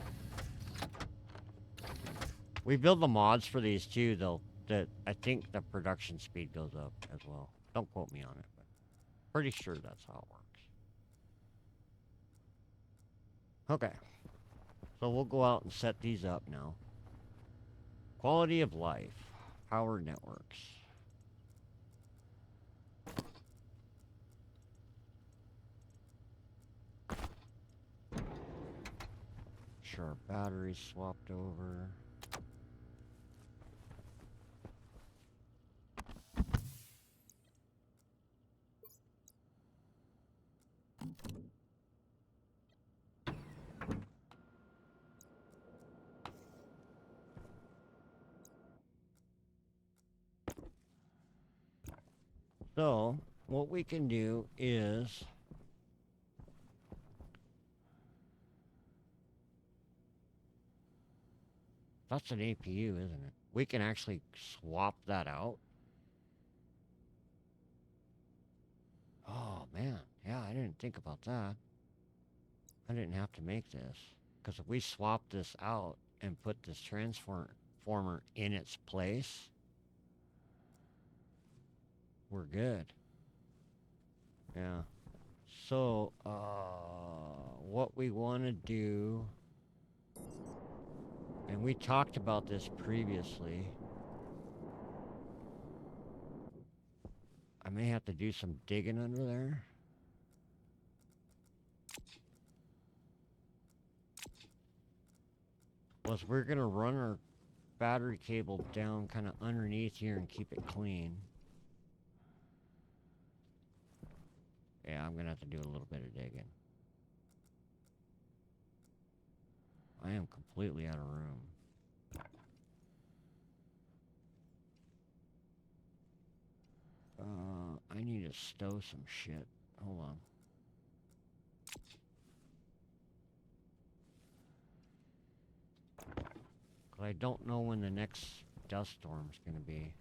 We build the mods for these, too, though. That I think the production speed goes up as well. Don't quote me on it, but pretty sure that's how it works. Okay. So we'll go out and set these up now. Quality of life. Power networks. Sure, batteries swapped over. So, what we can do is... That's an APU, isn't it? We can actually swap that out. Oh, man. Yeah, I didn't think about that. I didn't have to make this. Because if we swap this out and put this transformer in its place, we're good. Yeah. So, what we want to do, and we talked about this previously. I may have to do some digging under there. Because we're going to run our battery cable down kind of underneath here and keep it clean. Yeah, I'm going to have to do a little bit of digging. I am completely out of room. I need to stow some shit. Hold on. Cause I don't know when the next dust storm's gonna be.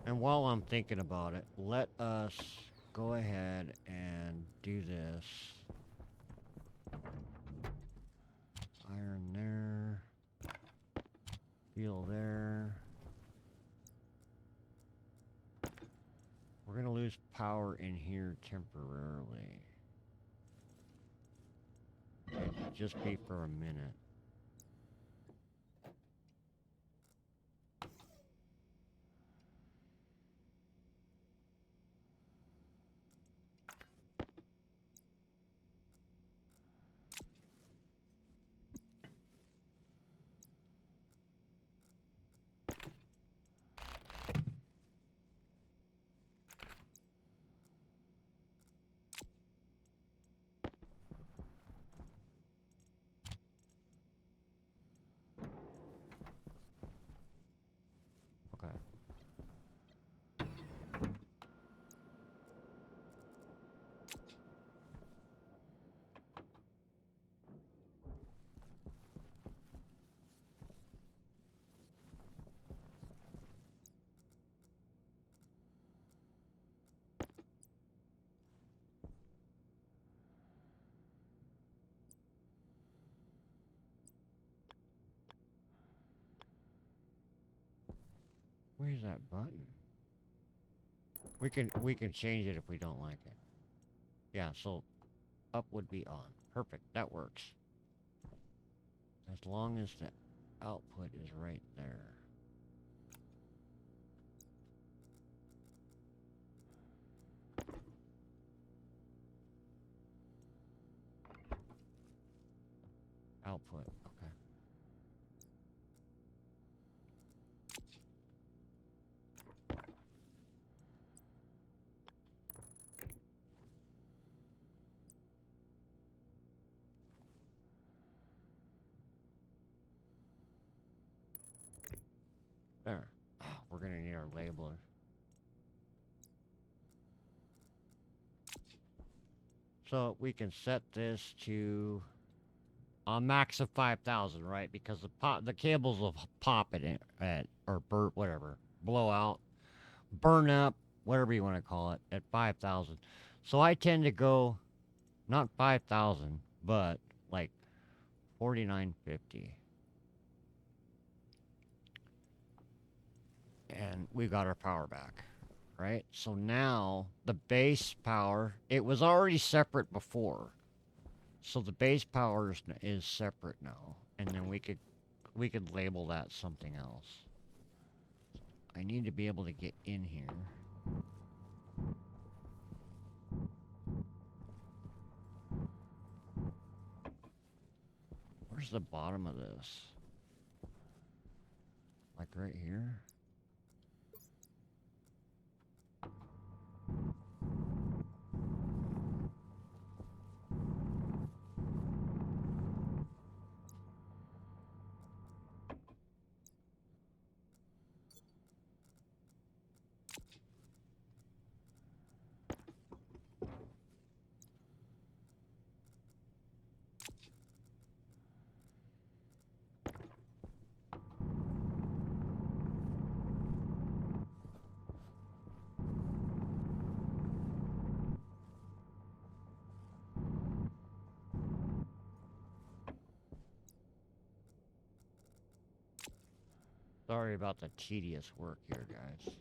And while I'm thinking about it, let us go ahead and do this. Iron there. Steel there. We're gonna lose power in here temporarily. It'll just be for a minute. Okay. Where's that button? We can change it if we don't like it. Yeah, so up would be on. Perfect, that works. As long as the output is right there. Output, okay. There. Oh, we're gonna need our labeler. So we can set this to a max of 5,000, right? Because the cables will pop it at or burn whatever, blow out, burn up, whatever you want to call it, at 5,000. So I tend to go not 5,000, but like 4,950. And we got our power back, right? So now the base power, it was already separate before. So the base power is separate now, and then we could label that something else. I need to be able to get in here. Where's the bottom of this? Like right here? Sorry about the tedious work here, guys.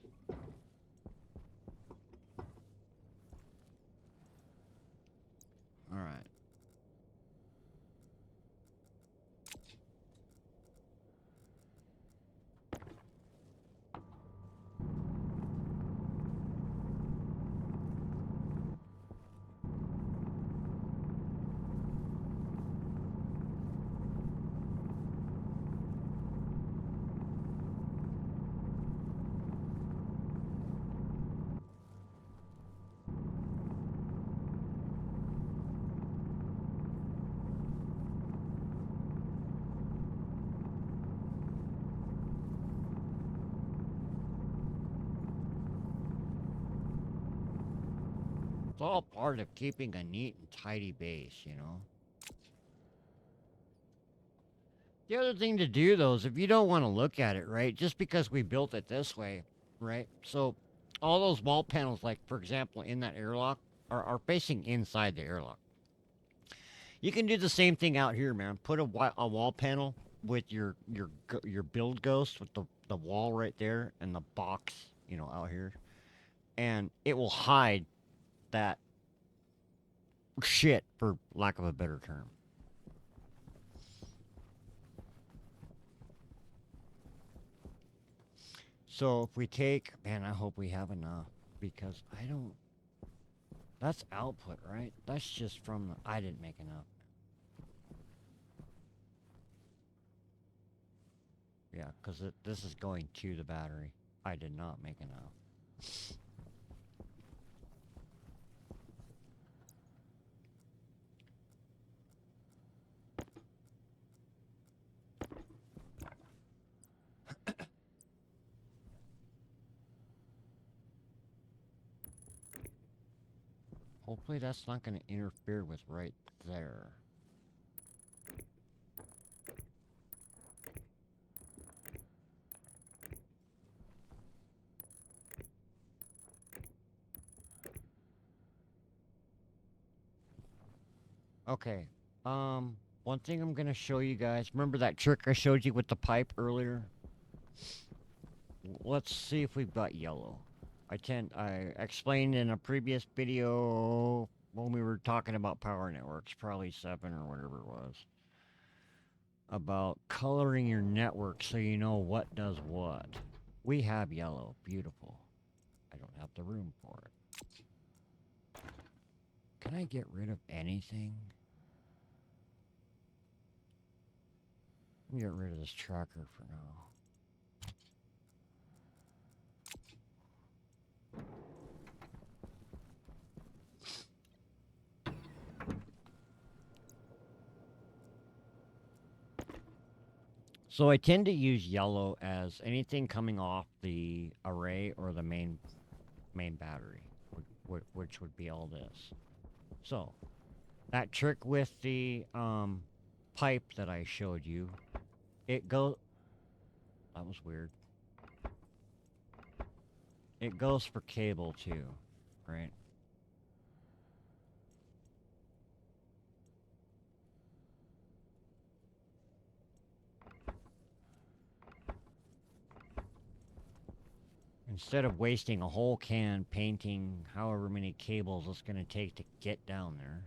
Alright. It's all part of keeping a neat and tidy base, you know? The other thing to do, though, is if you don't want to look at it, right, just because we built it this way, right? So all those wall panels, like, for example, in that airlock, are facing inside the airlock. You can do the same thing out here, man. Put a wall panel with your build ghost with the wall right there and the box, you know, out here, and it will hide that shit, for lack of a better term. So if we take, man, I hope we have enough, because I don't. That's output, right? That's just from the, I didn't make enough. Yeah, because this is going to the battery. I did not make enough. Hopefully that's not going to interfere with right there. Okay. One thing I'm gonna show you guys. Remember that trick I showed you with the pipe earlier? Let's see if we've got yellow. I explained in a previous video when we were talking about power networks, probably 7 or whatever it was, about coloring your network so you know what does what. We have yellow. Beautiful. I don't have the room for it. Can I get rid of anything? Let me get rid of this tracker for now. So I tend to use yellow as anything coming off the array or the main battery, which would be all this. So that trick with the pipe that I showed you, it goes. That was weird. It goes for cable too, right? Instead of wasting a whole can painting however many cables it's going to take to get down there,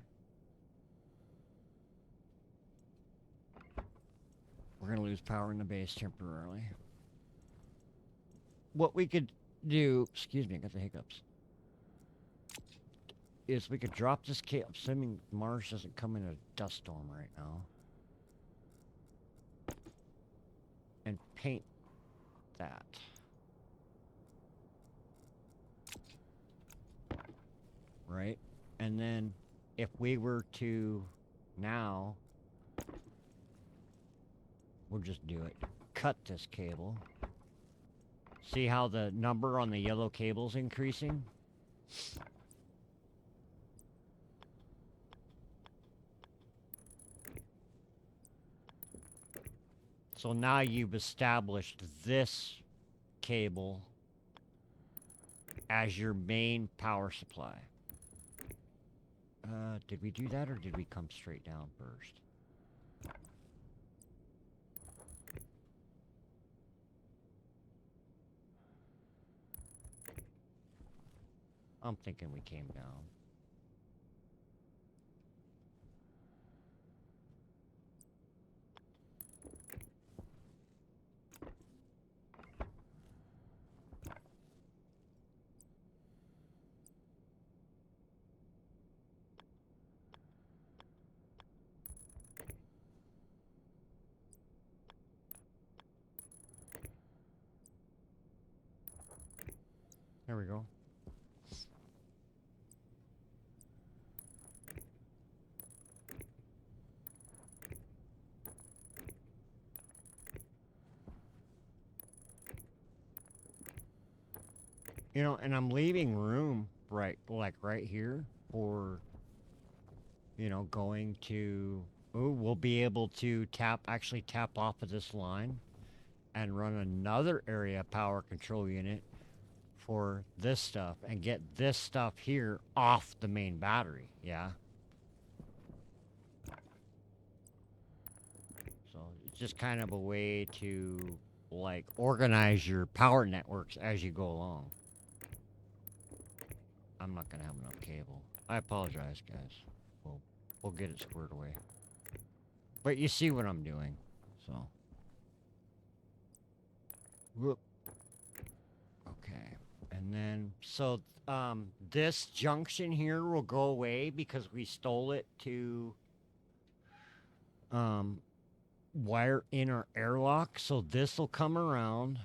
we're going to lose power in the base temporarily. What we could do, excuse me, I got the hiccups, is we could drop this cable, assuming Mars doesn't come in a dust storm right now, and paint that. Right? And then if we were to now, we'll just do it. Cut this cable. See how the number on the yellow cable's increasing? So now you've established this cable as your main power supply. Did we do that or did we come straight down first? I'm thinking we came down. There we go. You know, and I'm leaving room, right, like right here, for, you know, going to, ooh, we'll be able to actually tap off of this line and run another area power control unit for this stuff and get this stuff here off the main battery, yeah? So it's just kind of a way to, like, organize your power networks as you go along. I'm not gonna have enough cable. I apologize, guys. We'll get it squared away. But you see what I'm doing, so. Whoop. Okay. And then, so, this junction here will go away because we stole it to, wire in our airlock. So this will come around.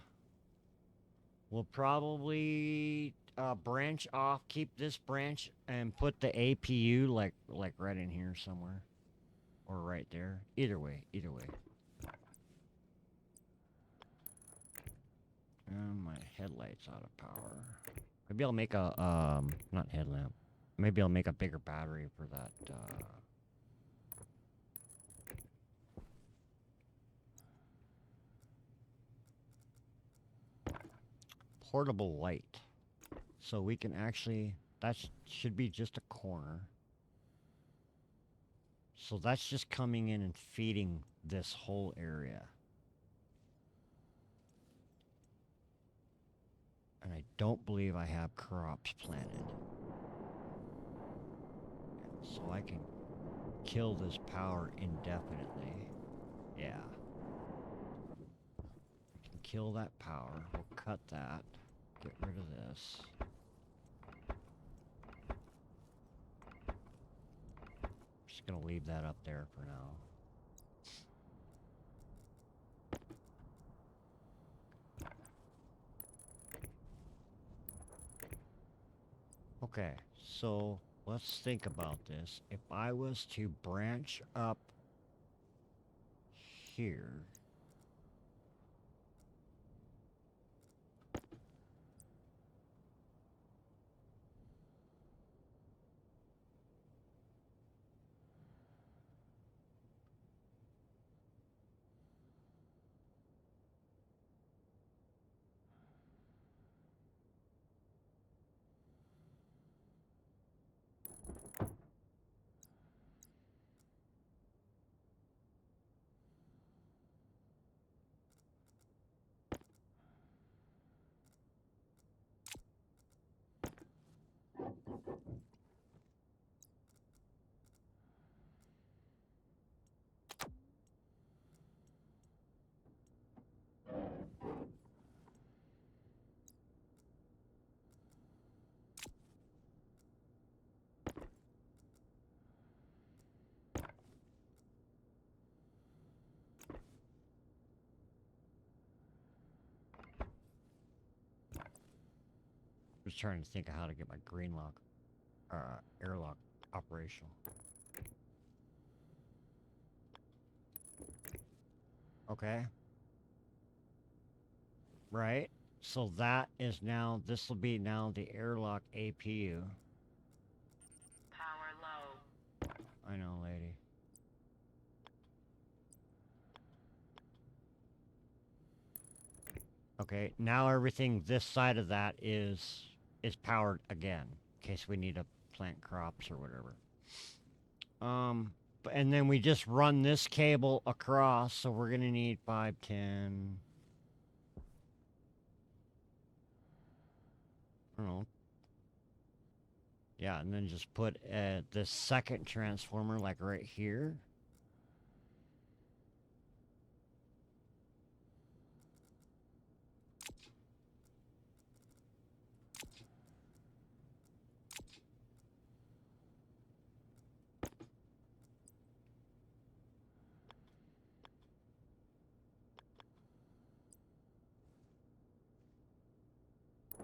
We'll probably, branch off, keep this branch, and put the APU, like right in here somewhere. Or right there. Either way, either way. My headlight's out of power. Maybe I'll make a, not headlamp. Maybe I'll make a bigger battery for that, portable light. So we can actually, that should be just a corner. So that's just coming in and feeding this whole area. And I don't believe I have crops planted. So I can kill this power indefinitely. Yeah. I can kill that power. We'll cut that. Get rid of this. Just gonna leave that up there for now. Okay, so let's think about this. If I was to branch up here, just trying to think of how to get my green lock, airlock operational. Okay. Right. So that is now, this will be now the airlock APU. Power low. I know, lady. Okay, now everything this side of that is powered again, in case we need to plant crops or whatever. And then we just run this cable across, so we're gonna need 5, 10. I don't know. Yeah, and then just put this second transformer, like right here.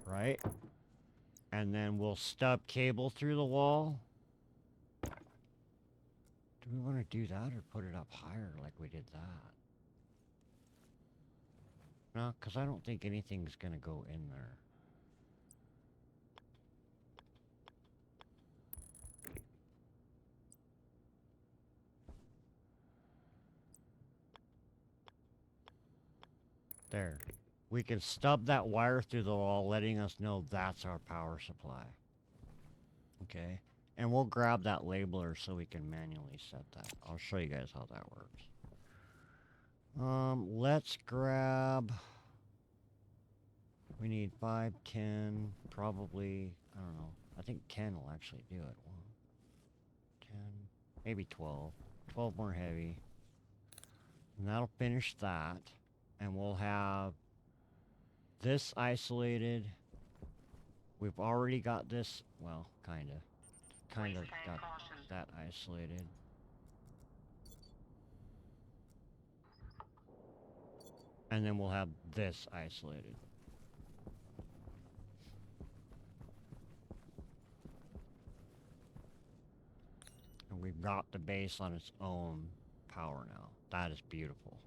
Right? And then we'll stub cable through the wall. Do we want to do that or put it up higher like we did that? No, because I don't think anything's going to go in there. There. We can stub that wire through the wall, letting us know that's our power supply. Okay. And we'll grab that labeler so we can manually set that. I'll show you guys how that works. Let's grab... We need 5, 10, probably, I don't know. I think 10 will actually do it. 1, 10, maybe 12. 12 more heavy. And that'll finish that. And we'll have this isolated. We've already got this, well, kind of got that isolated. And then we'll have this isolated. And we've got the base on its own power now. That is beautiful.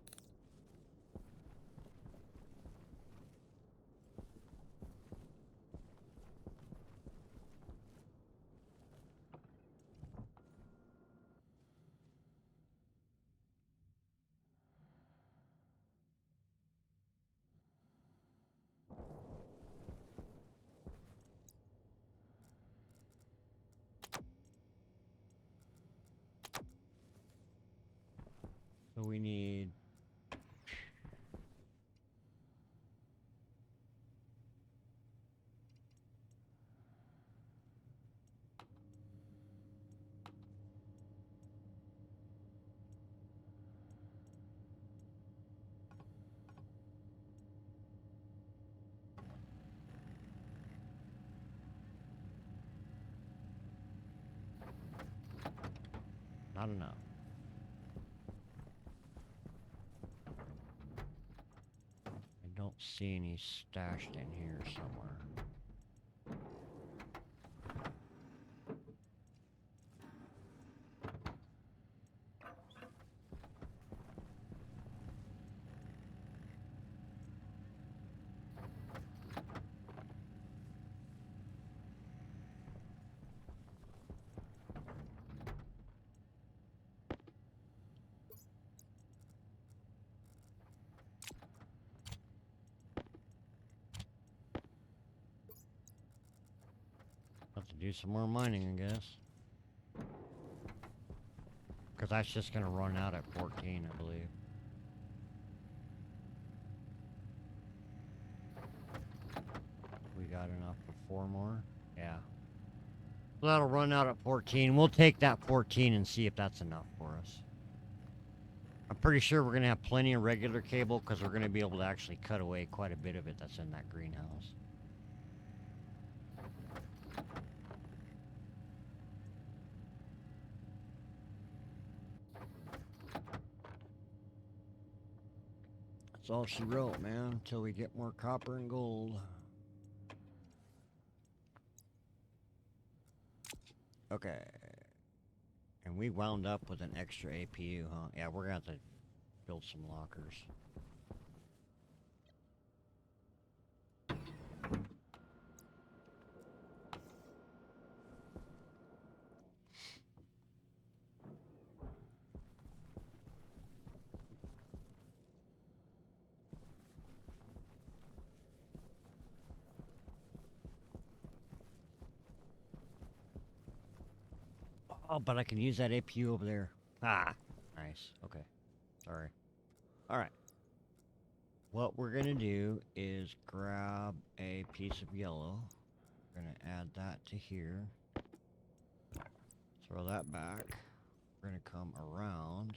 So we need... Not enough. I don't see any stashed in here somewhere. Have to do some more mining, I guess. Because that's just going to run out at 14, I believe. We got enough for 4 more? Yeah. So that'll run out at 14. We'll take that 14 and see if that's enough for us. I'm pretty sure we're going to have plenty of regular cable because we're going to be able to actually cut away quite a bit of it that's in that greenhouse. That's all she wrote, man, until we get more copper and gold. Okay. And we wound up with an extra APU, huh? Yeah, we're gonna have to build some lockers. Oh, but I can use that APU over there. Ah, nice. Okay. Sorry. Alright. What we're gonna do is grab a piece of yellow. We're gonna add that to here. Throw that back. We're gonna come around.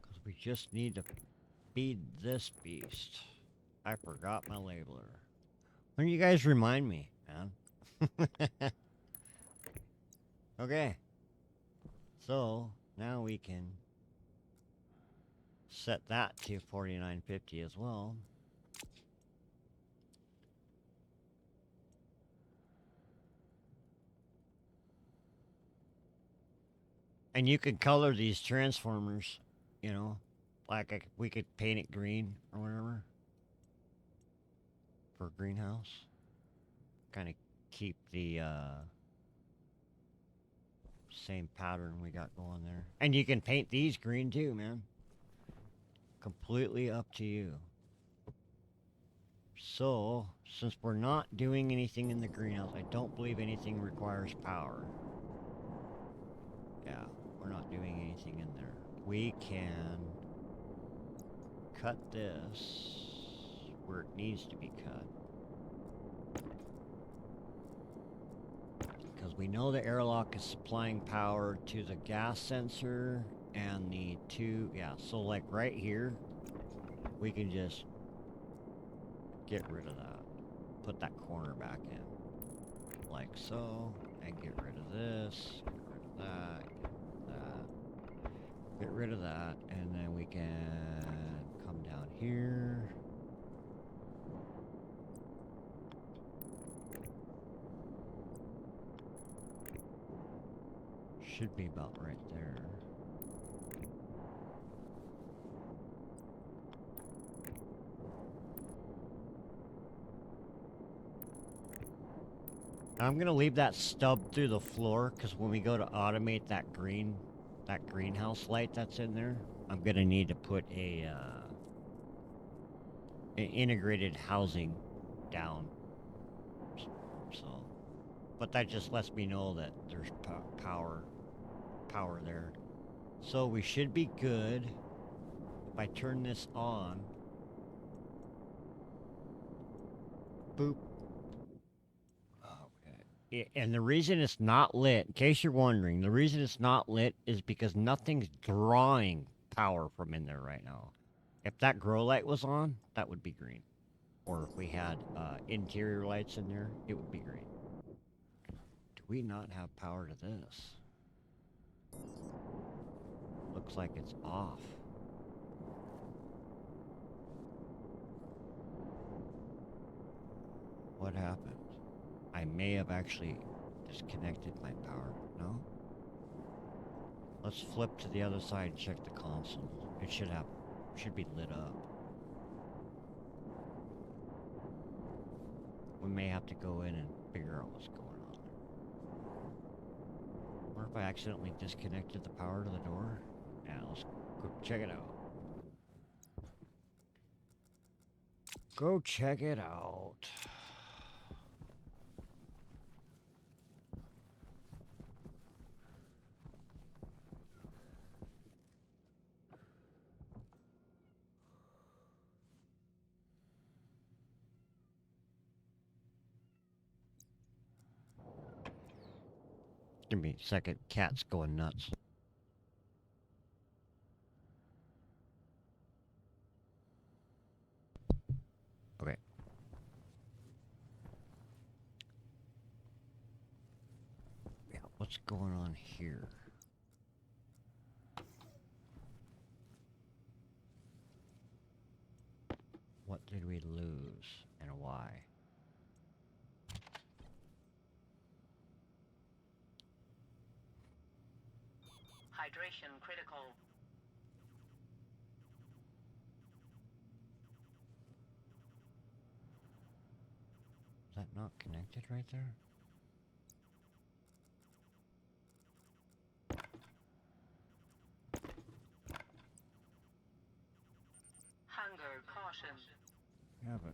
Because we just need to feed this beast. I forgot my labeler. Why don't you guys remind me, man? Okay. So, now we can set that to 4950 as well. And you could color these transformers, you know, like we could paint it green or whatever for greenhouse. kind of keep the same pattern we got going there. And you can paint these green too, man. Completely up to you. So, since we're not doing anything in the greenhouse, I don't believe anything requires power. Yeah, we're not doing anything in there. We can cut this where it needs to be cut. Because we know the airlock is supplying power to the gas sensor and the two, yeah, so like right here, we can just get rid of that. Put that corner back in. Like so, and get rid of this, get rid of that, get rid of that, and then we can come down here. Should be about right there. I'm gonna leave that stub through the floor, because when we go to automate that greenhouse light that's in there, I'm gonna need to put an integrated housing down. So, but that just lets me know that there's power there. So we should be good if I turn this on. Boop. Okay. And the reason it's not lit, in case you're wondering, the reason it's not lit is because nothing's drawing power from in there right now. If that grow light was on, that would be green. Or if we had interior lights in there, it would be green. Do we not have power to this? Looks like it's off. What happened? I may have actually disconnected my power. No? Let's flip to the other side and check the console. It should be lit up. We may have to go in and figure out what's going on there. Or if I accidentally disconnected the power to the door. Yeah, let's go check it out. Go check it out. Give me a second. Cat's going nuts. Okay. Yeah, what's going on here? What did we lose and why? Hydration critical. Is that not connected right there? Hunger caution. Yeah, but...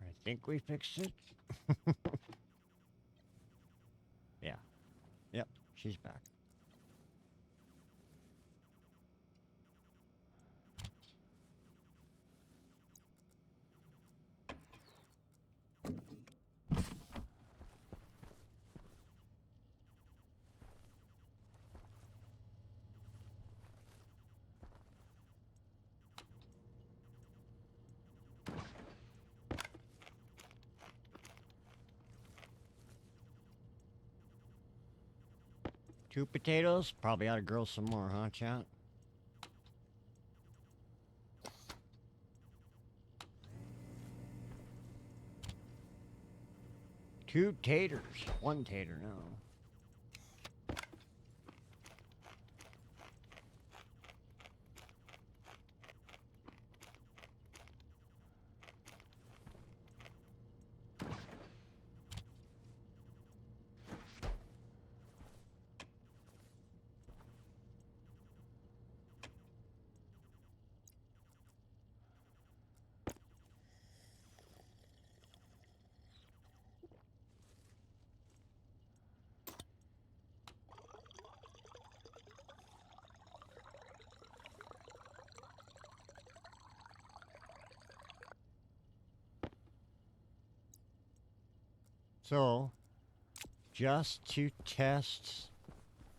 I think we fixed it. Yeah. Yep, she's back. Two potatoes? Probably ought to grow some more, huh, chat? 2 taters. 1 tater now. So, just to test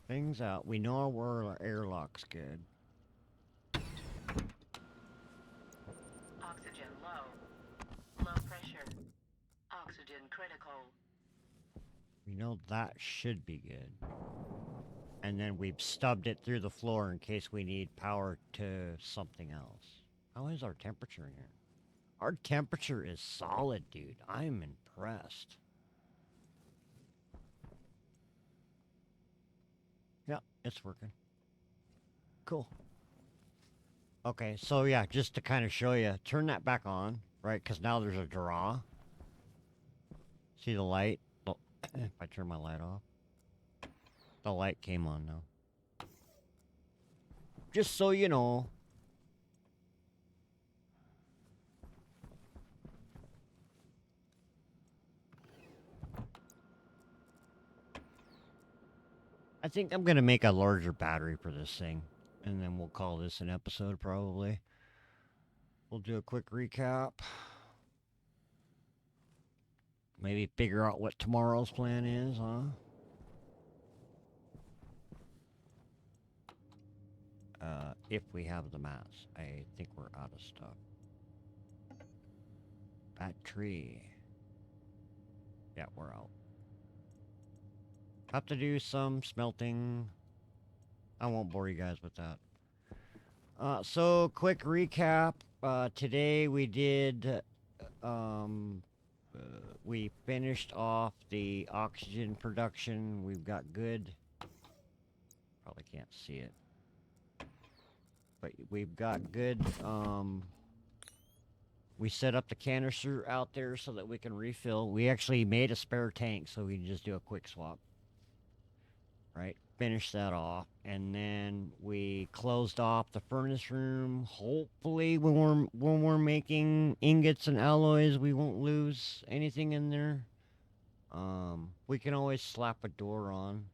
things out, we know where our airlock's good. Oxygen low. Low pressure. Oxygen critical. We know that should be good. And then we've stubbed it through the floor in case we need power to something else. How is our temperature in here? Our temperature is solid, dude. I'm impressed. Yeah, it's working. Cool. Okay, so yeah, just to kind of show you, turn that back on, right? Because now there's a draw. See the light? Oh, if I turn my light off, the light came on now. Just so you know. I think I'm going to make a larger battery for this thing. And then we'll call this an episode, probably. We'll do a quick recap. Maybe figure out what tomorrow's plan is, huh? If we have the mats. I think we're out of stuff. Battery. Yeah, we're out. Have to do some smelting. I won't bore you guys with that. So, quick recap. Today we did, we finished off the oxygen production. We've got good. Probably can't see it. But we've got good, we set up the canister out there so that we can refill. We actually made a spare tank so we can just do a quick swap. Right? Finish that off. And then we closed off the furnace room. Hopefully when we're making ingots and alloys, we won't lose anything in there. We can always slap a door on.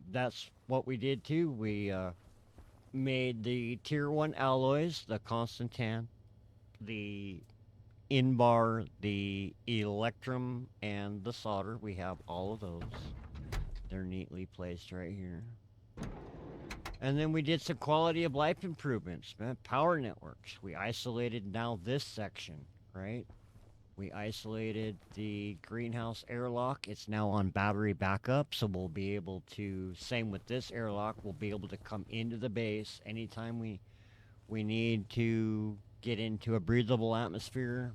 That's what we did too. We made the tier 1 alloys, the Constantan, the Inbar, the Electrum, and the solder. We have all of those. They're neatly placed right here. And then we did some quality of life improvements, man. Power networks. We isolated now this section, right? We isolated the greenhouse airlock. It's now on battery backup, so we'll be able to, same with this airlock, we'll be able to come into the base anytime we need to get into a breathable atmosphere,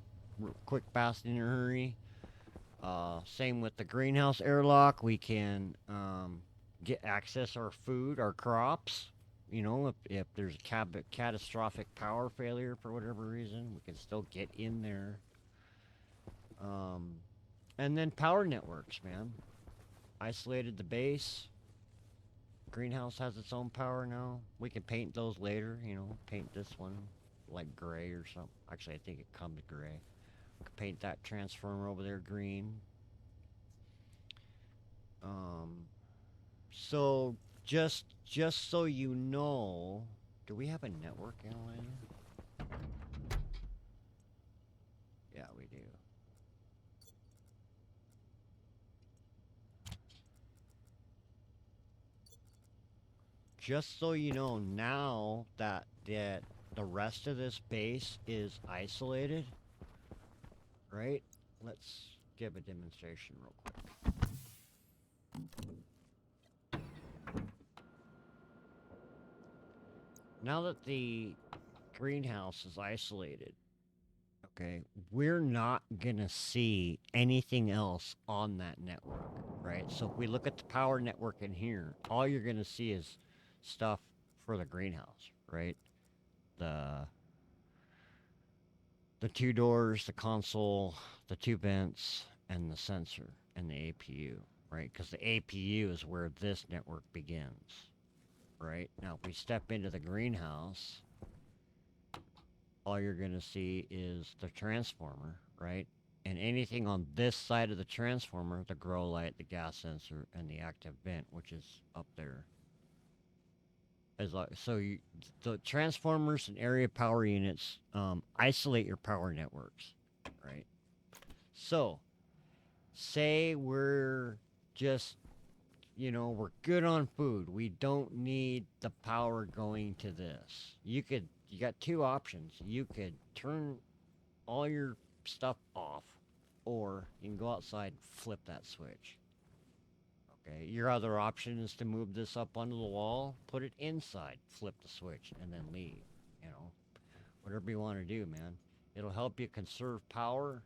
quick, fast, in a hurry. Same with the greenhouse airlock. We can get access our food, our crops. You know, if there's a catastrophic power failure for whatever reason, we can still get in there. And then power networks, man. Isolated the base. Greenhouse has its own power now. We can paint those later, you know, paint this one like gray or something. Actually, I think it comes gray. We can paint that transformer over there green. So just so you know, do we have a network analyzer? Yeah, we do. Just so you know, now that the rest of this base is isolated, right? Let's give a demonstration real quick. Now that the greenhouse is isolated, okay, we're not going to see anything else on that network, right? So if we look at the power network in here, all you're going to see is stuff for the greenhouse, right? The the two doors, the console, the two vents, and the sensor and the APU, right? Because the APU is where this network begins, right? Now, if we step into the greenhouse, all you're going to see is the transformer, right? And anything on this side of the transformer, the grow light, the gas sensor, and the active vent, which is up there. The transformers and area power units isolate your power networks, right? So, say we're just, we're good on food. We don't need the power going to this. You got two options. You could turn all your stuff off, or you can go outside and flip that switch. Okay, your other option is to move this up onto the wall, put it inside, flip the switch, and then leave. You know, whatever you want to do, man. It'll help you conserve power,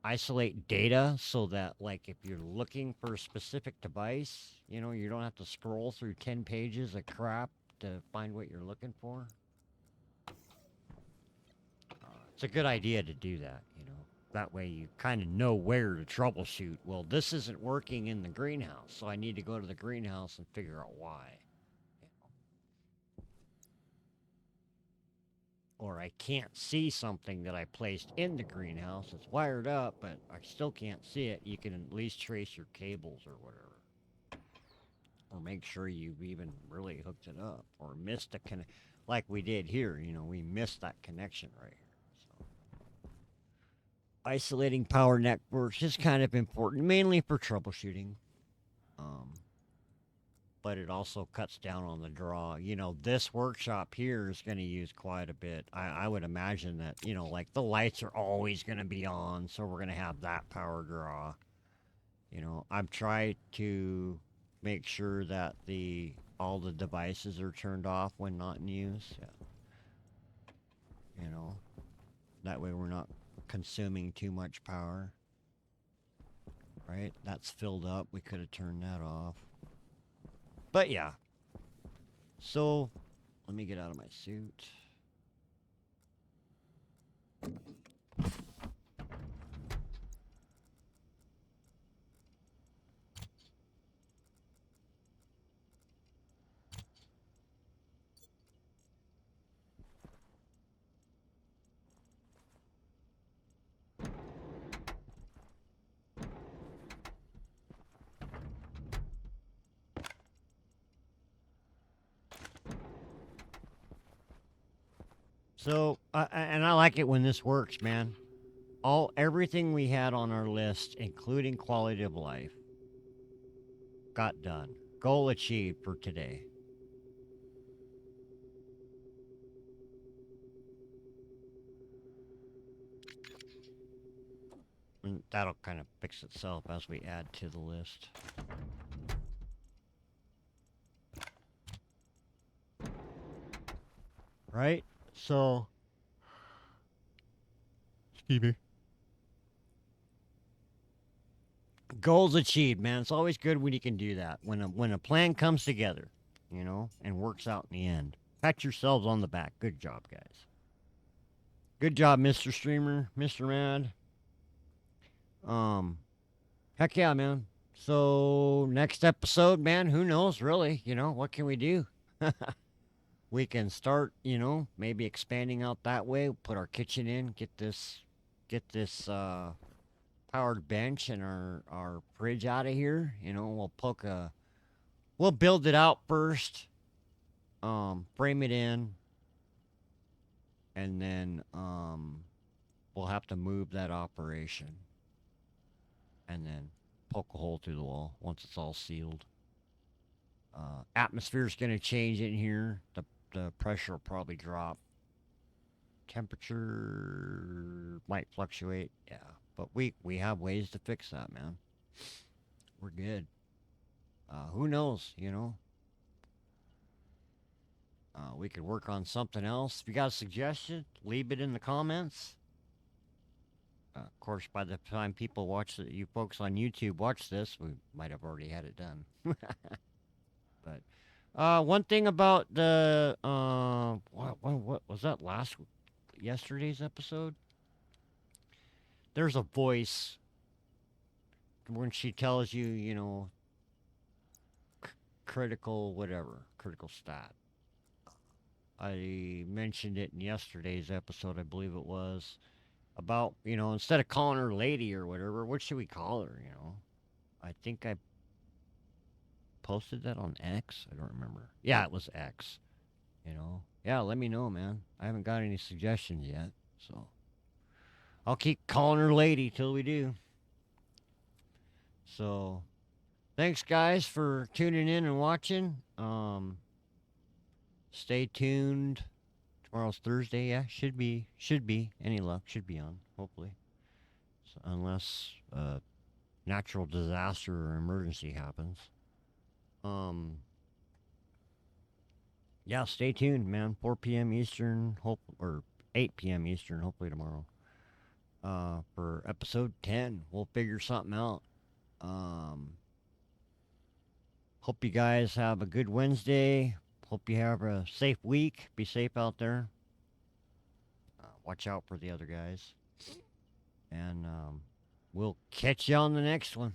isolate data so that, like, if you're looking for a specific device, you don't have to scroll through 10 pages of crap to find what you're looking for. It's a good idea to do that. That way you kind of know where to troubleshoot. Well, this isn't working in the greenhouse, so I need to go to the greenhouse and figure out why. Or I can't see something that I placed in the greenhouse. It's wired up, but I still can't see it. You can at least trace your cables or whatever. Or make sure you've even really hooked it up. Or missed a connection. Like we did here, we missed that connection right here. So, isolating power networks is kind of important, mainly for troubleshooting. But it also cuts down on the draw. This workshop here is going to use quite a bit. I would imagine that, like the lights are always going to be on, so we're going to have that power draw. I've tried to make sure that all the devices are turned off when not in use. Yeah. That way we're not consuming too much power. Right? That's filled up. We could have turned that off. But yeah. So, let me get out of my suit. So, and I like it when this works, man. Everything we had on our list, including quality of life, got done. Goal achieved for today. And that'll kind of fix itself as we add to the list. Right? So, excuse me. Goals achieved, man. It's always good when you can do that. When a plan comes together, and works out in the end. Pat yourselves on the back. Good job, guys. Good job, Mr. Streamer, Mr. Mad. Heck yeah, man. So next episode, man, who knows really? What can we do? We can start, maybe expanding out that way, put our kitchen in, get this powered bench and our fridge out of here. We'll build it out first, frame it in, and then we'll have to move that operation, and then poke a hole through the wall once it's all sealed. Atmosphere's gonna change in here. The pressure will probably drop. Temperature might fluctuate. Yeah. But we have ways to fix that, man. We're good. Who knows, We could work on something else. If you got a suggestion, leave it in the comments. Of course, by the time people watch it, you folks on YouTube watch this, we might have already had it done. But one thing about the what was that yesterday's episode? There's a voice when she tells you, critical stat. I mentioned it in yesterday's episode, I believe it was, about, instead of calling her lady or whatever, what should we call her, I think I posted that on X. I don't remember. Yeah, it was X. Yeah, let me know, man. I haven't got any suggestions yet, so I'll keep calling her lady till we do. So, thanks guys for tuning in and watching. Stay tuned. Tomorrow's Thursday. Yeah, should be. Any luck, should be on. Hopefully, so, unless natural disaster or emergency happens. Yeah, stay tuned, man. 4 p.m. Eastern, or 8 p.m. Eastern, hopefully tomorrow. For episode 10, we'll figure something out. Hope you guys have a good Wednesday. Hope you have a safe week. Be safe out there. Watch out for the other guys. And we'll catch you on the next one.